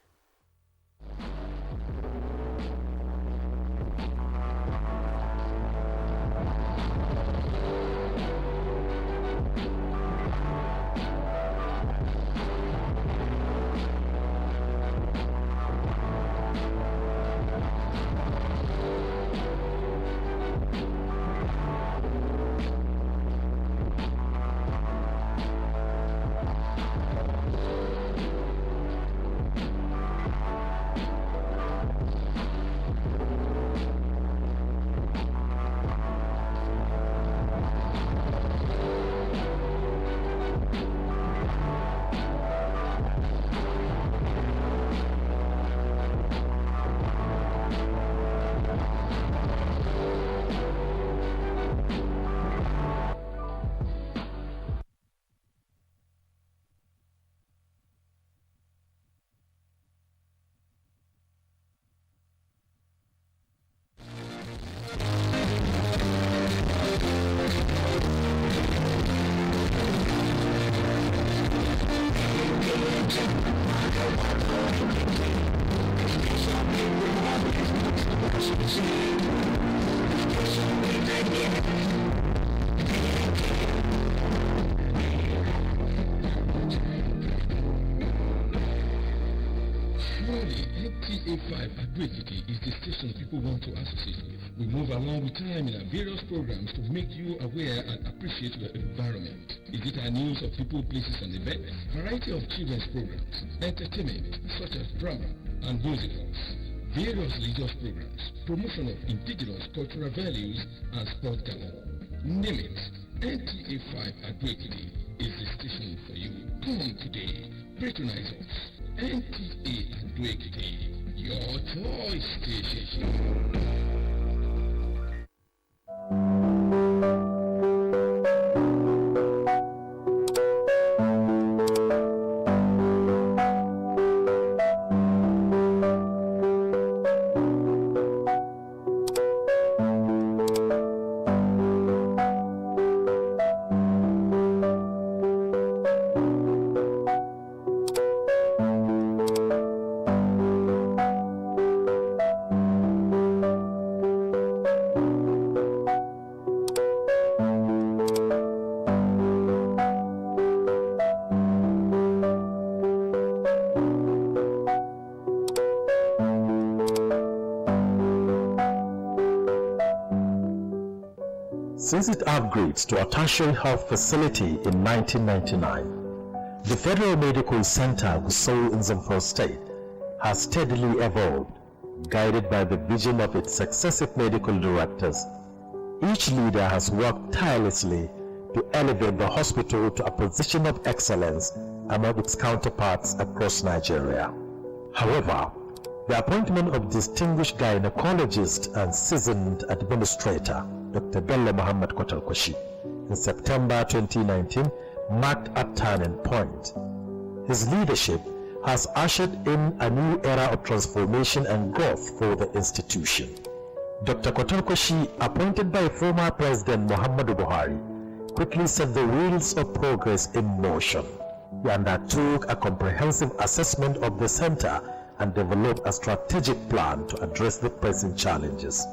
S4: Ekiti is the station people want to associate with. We move along with time in our various programs to make you aware and appreciate your environment. Is it our news of people, places and events? Variety of children's programs, entertainment such as drama and musicals, various religious programs, promotion of indigenous cultural values and sport galore. Name it, NTA 5 Ado-Ekiti is the station for you. Come today, patronize us. NTA Ado-Ekiti, your choice station.
S5: since its upgrades to a tertiary health facility in 1999. The Federal Medical Center Gusau in Zamfara State has steadily evolved, guided by the vision of its successive medical directors. Each leader has worked tirelessly to elevate the hospital to a position of excellence among its counterparts across Nigeria. However, the appointment of distinguished gynecologist and seasoned administrator, Dr. Bello Muhammad Kotalkoshi, in September 2019 marked a turning point. His leadership has ushered in a new era of transformation and growth for the institution. Dr. Kotalkoshi, appointed by former President Muhammadu Buhari, quickly set the wheels of progress in motion. He undertook a comprehensive assessment of the center and developed a strategic plan to address the pressing challenges.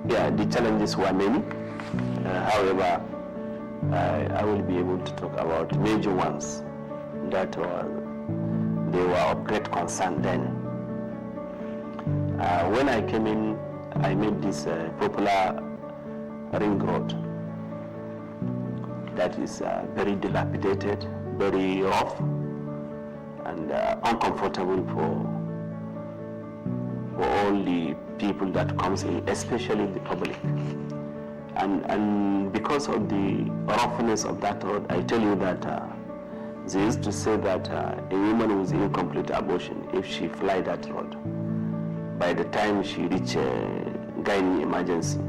S6: Yeah, the challenges were many. However, I will be able to talk about major ones that they were of great concern then. When I came in, I made this popular ring road that is very dilapidated, very rough, and uncomfortable for all the people that comes in, especially the public. And because of the roughness of that road, I tell you that they used to say that a woman with incomplete abortion, if she fly that road, by the time she reach gynae emergency,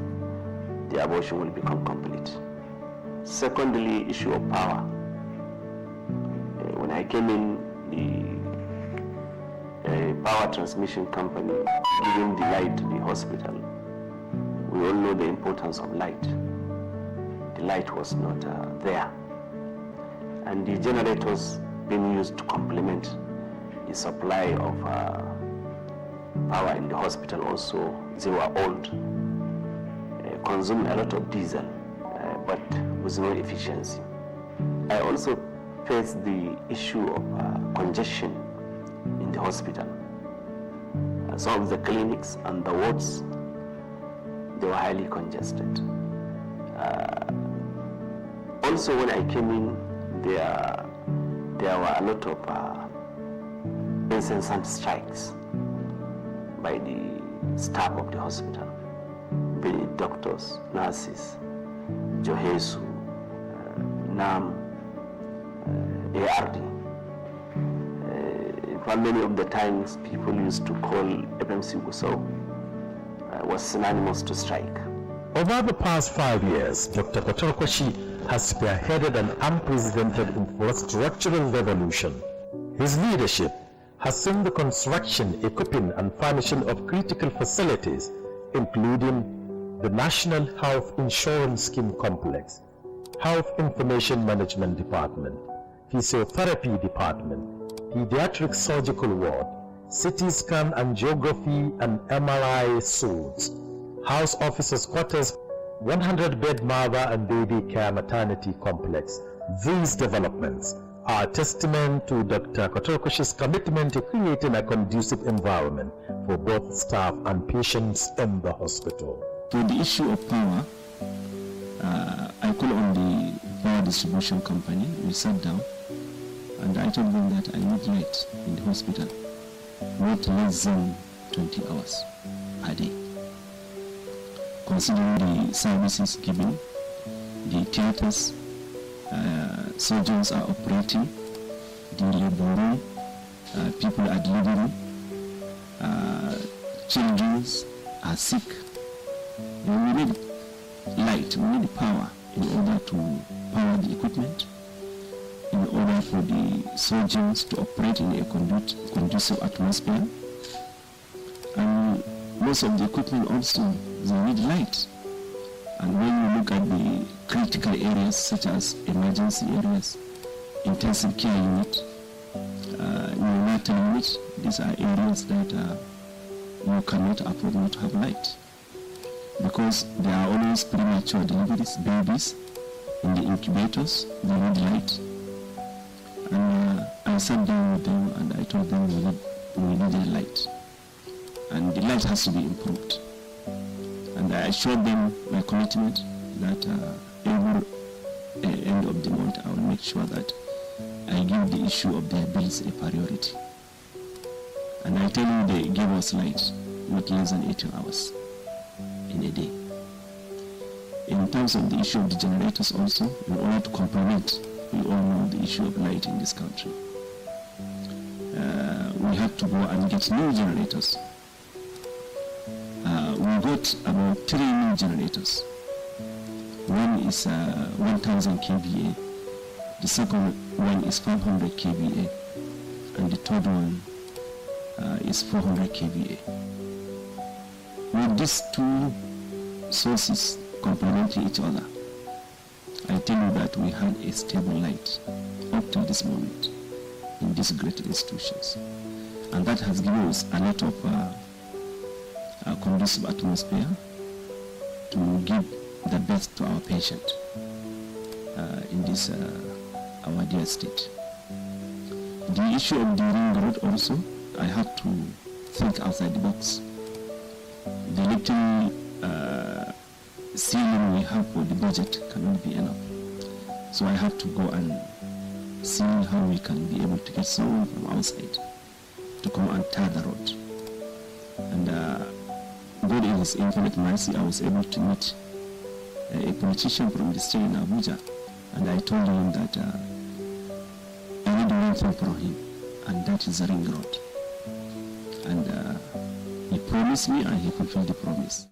S6: the abortion will become complete. Secondly, issue of power. When I came in, the power transmission company giving the light to the hospital, we all know the importance of light. The light was not there. And the generators being used to complement the supply of power in the hospital also, they were old, consumed a lot of diesel, but with no efficiency. I also faced the issue of congestion in the hospital. Some of the clinics and the wards, they were highly congested. Also, when I came in, there were a lot of incessant strikes by the staff of the hospital, be it doctors, nurses, Johesu, NAM, ARD. For many of the times, people used to call FMC Gusau was synonymous to strike.
S5: Over the past 5 years, Dr. Kotalkoshi has spearheaded an unprecedented infrastructural revolution. His leadership has seen the construction, equipping, and furnishing of critical facilities, including the National Health Insurance Scheme Complex, Health Information Management Department, Physiotherapy Department, Pediatric Surgical Ward, CT Scan and Angiography and MRI suites, House Officers' Quarters, 100-bed mother and baby care maternity complex. These developments are a testament to Dr. Kotalkoshi's commitment to creating a conducive environment for both staff and patients in the hospital.
S7: To the issue of power, I call on the power distribution company. We sat down and I told them that I need light in the hospital, not less than 20 hours per day. Considering the services given, the theaters, surgeons are operating, the labor room, people are delivering, children are sick. We need light, we need power in order to power the equipment, in order for the surgeons to operate in a conducive atmosphere. And most of the equipment also, they need light. And when you look at the critical areas such as emergency areas, intensive care unit, neonatal unit, these are areas that you cannot afford not to have light. Because there are always premature deliveries, babies in the incubators, they need light. And I sat down with them and I told them we need a light. And the light has to be improved. And I assured them my commitment that every end of the month I will make sure that I give the issue of their bills a priority. And I tell you, they give us light not less than 18 hours in a day. In terms of the issue of the generators also, in order to complement, we all know the issue of light in this country. We have to go and get new generators. We got about 3 new generators. One is 1000 kVA, the second one is 500 kVA, and the third one is 400 kVA. With these two sources complementing each other, I tell you that we had a stable light up to this moment in these great institutions. And that has given us a lot of conducive atmosphere to give the best to our patient in this our dear state. The issue of the ring road also, I had to think outside the box. The little ceiling we have for the budget cannot be enough. So I have to go and see how we can be able to get someone from outside to come and tar the road. And God in His infinite mercy, I was able to meet a politician from the state in Abuja, and I told him that I need one thing from him, and that is a ring road. And he promised me, and he fulfilled the promise.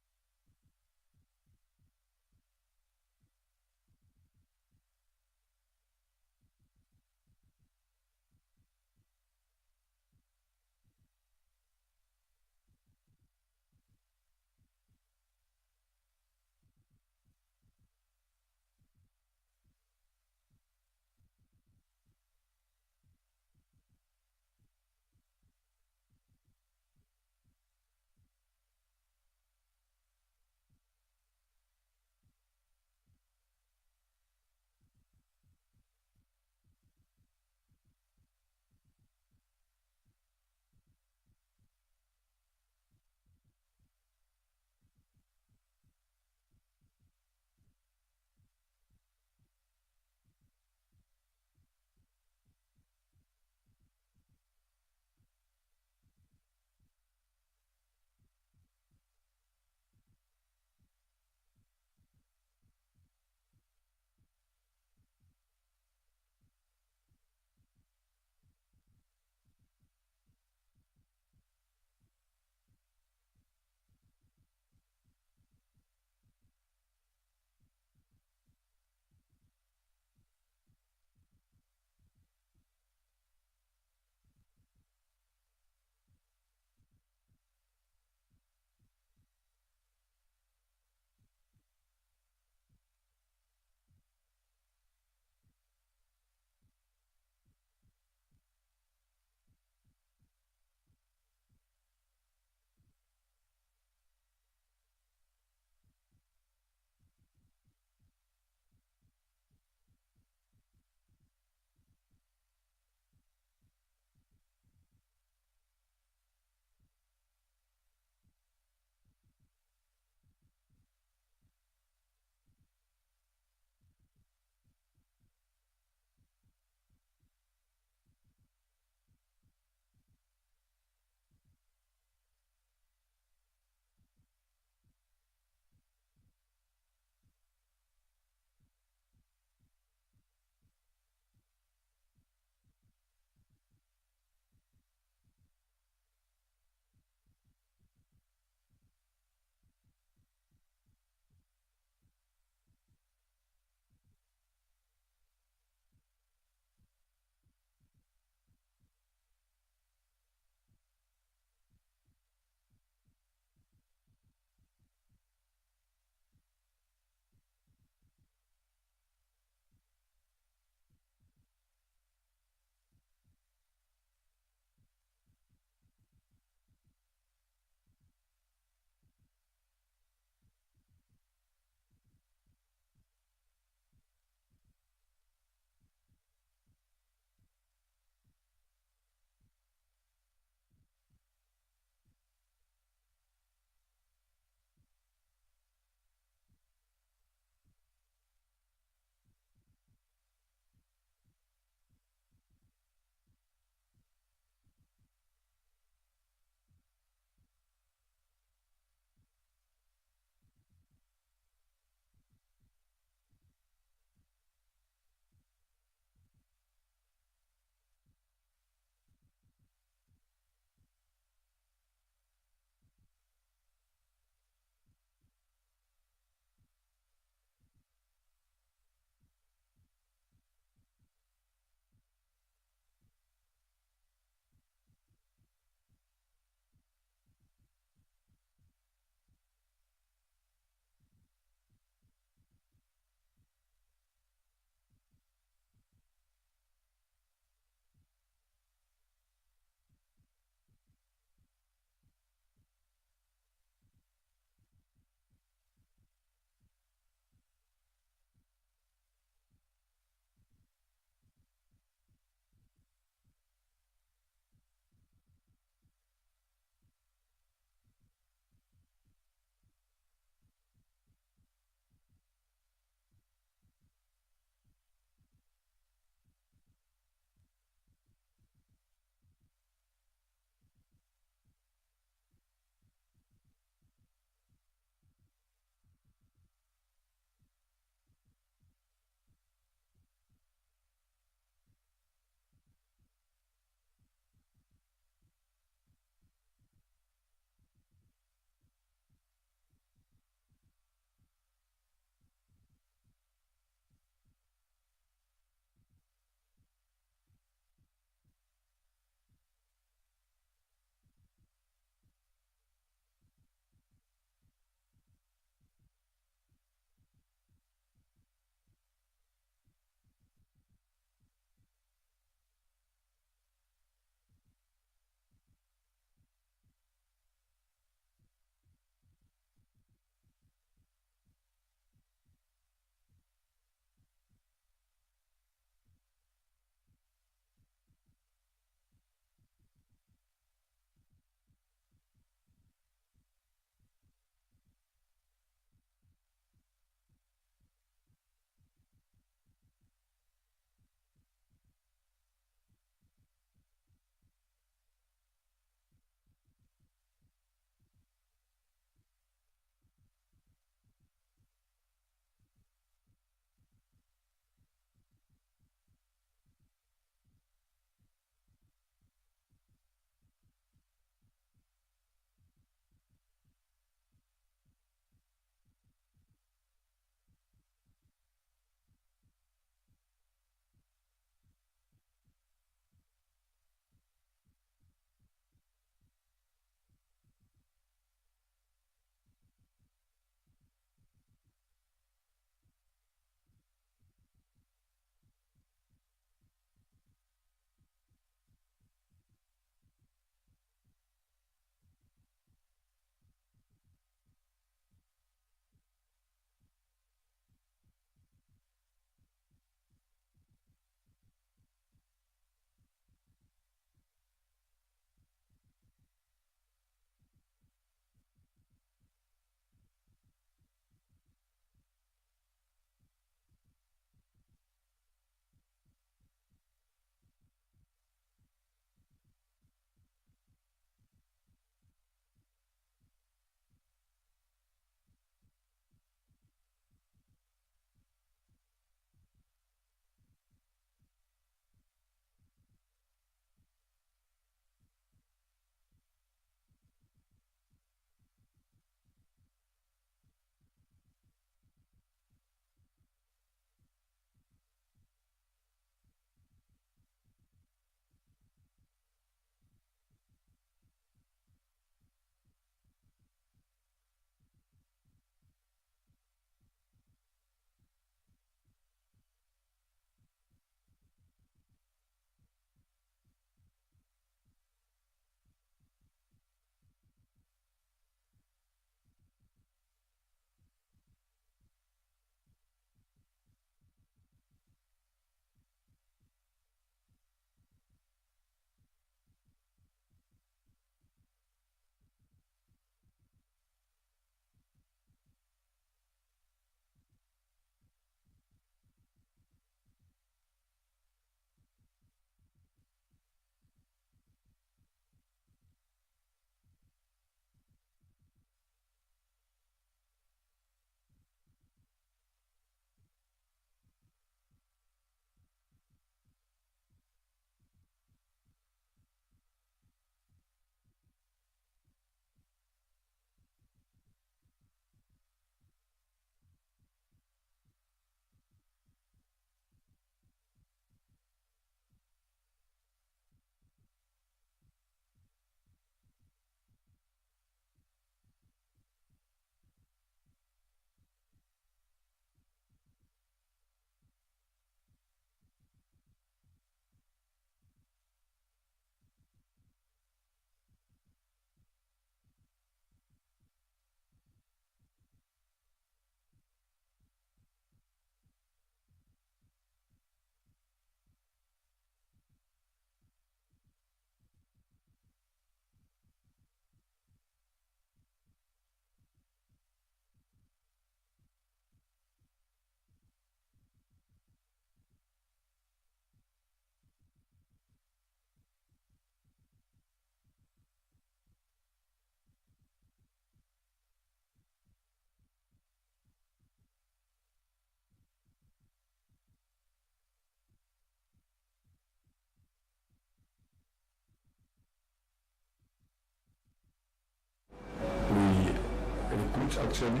S8: recruit actually.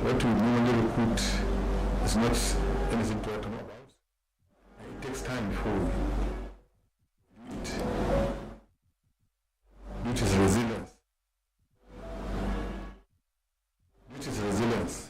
S8: What we normally recruit is not anything to write about. It takes time before we do it. Which is resilience. Which is resilience.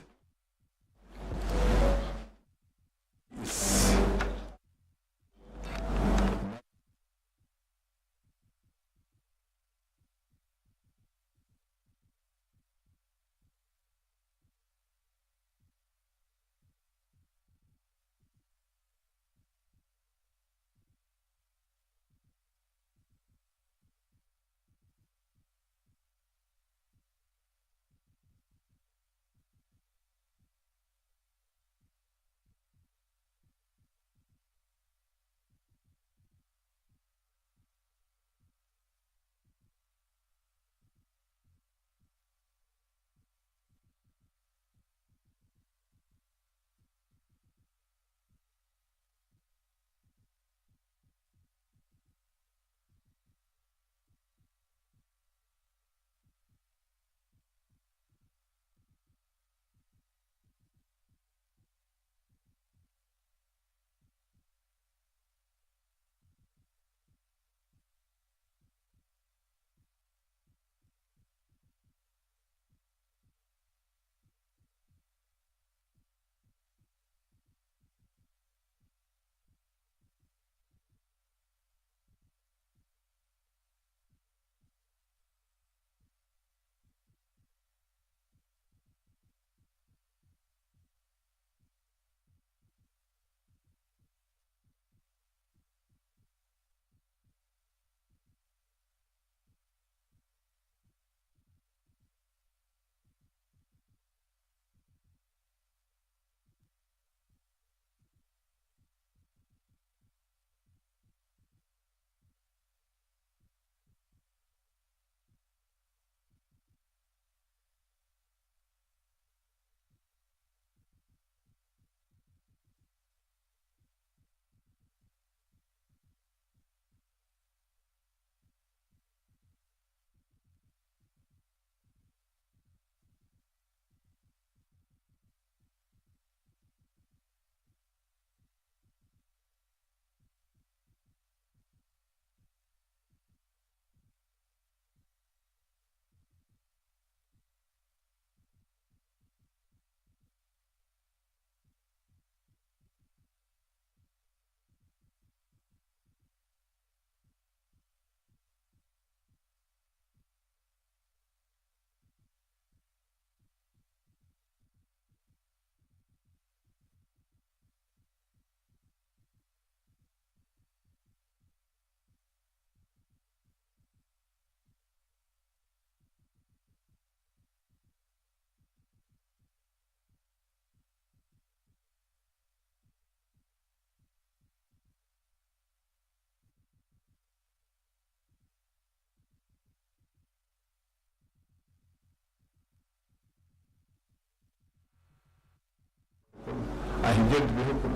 S8: And he get the vehicle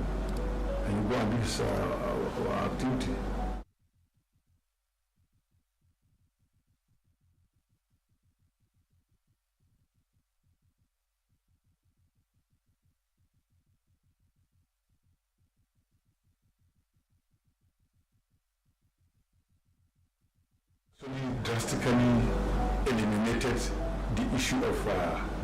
S8: and you go and do his activity. So he drastically eliminated the issue of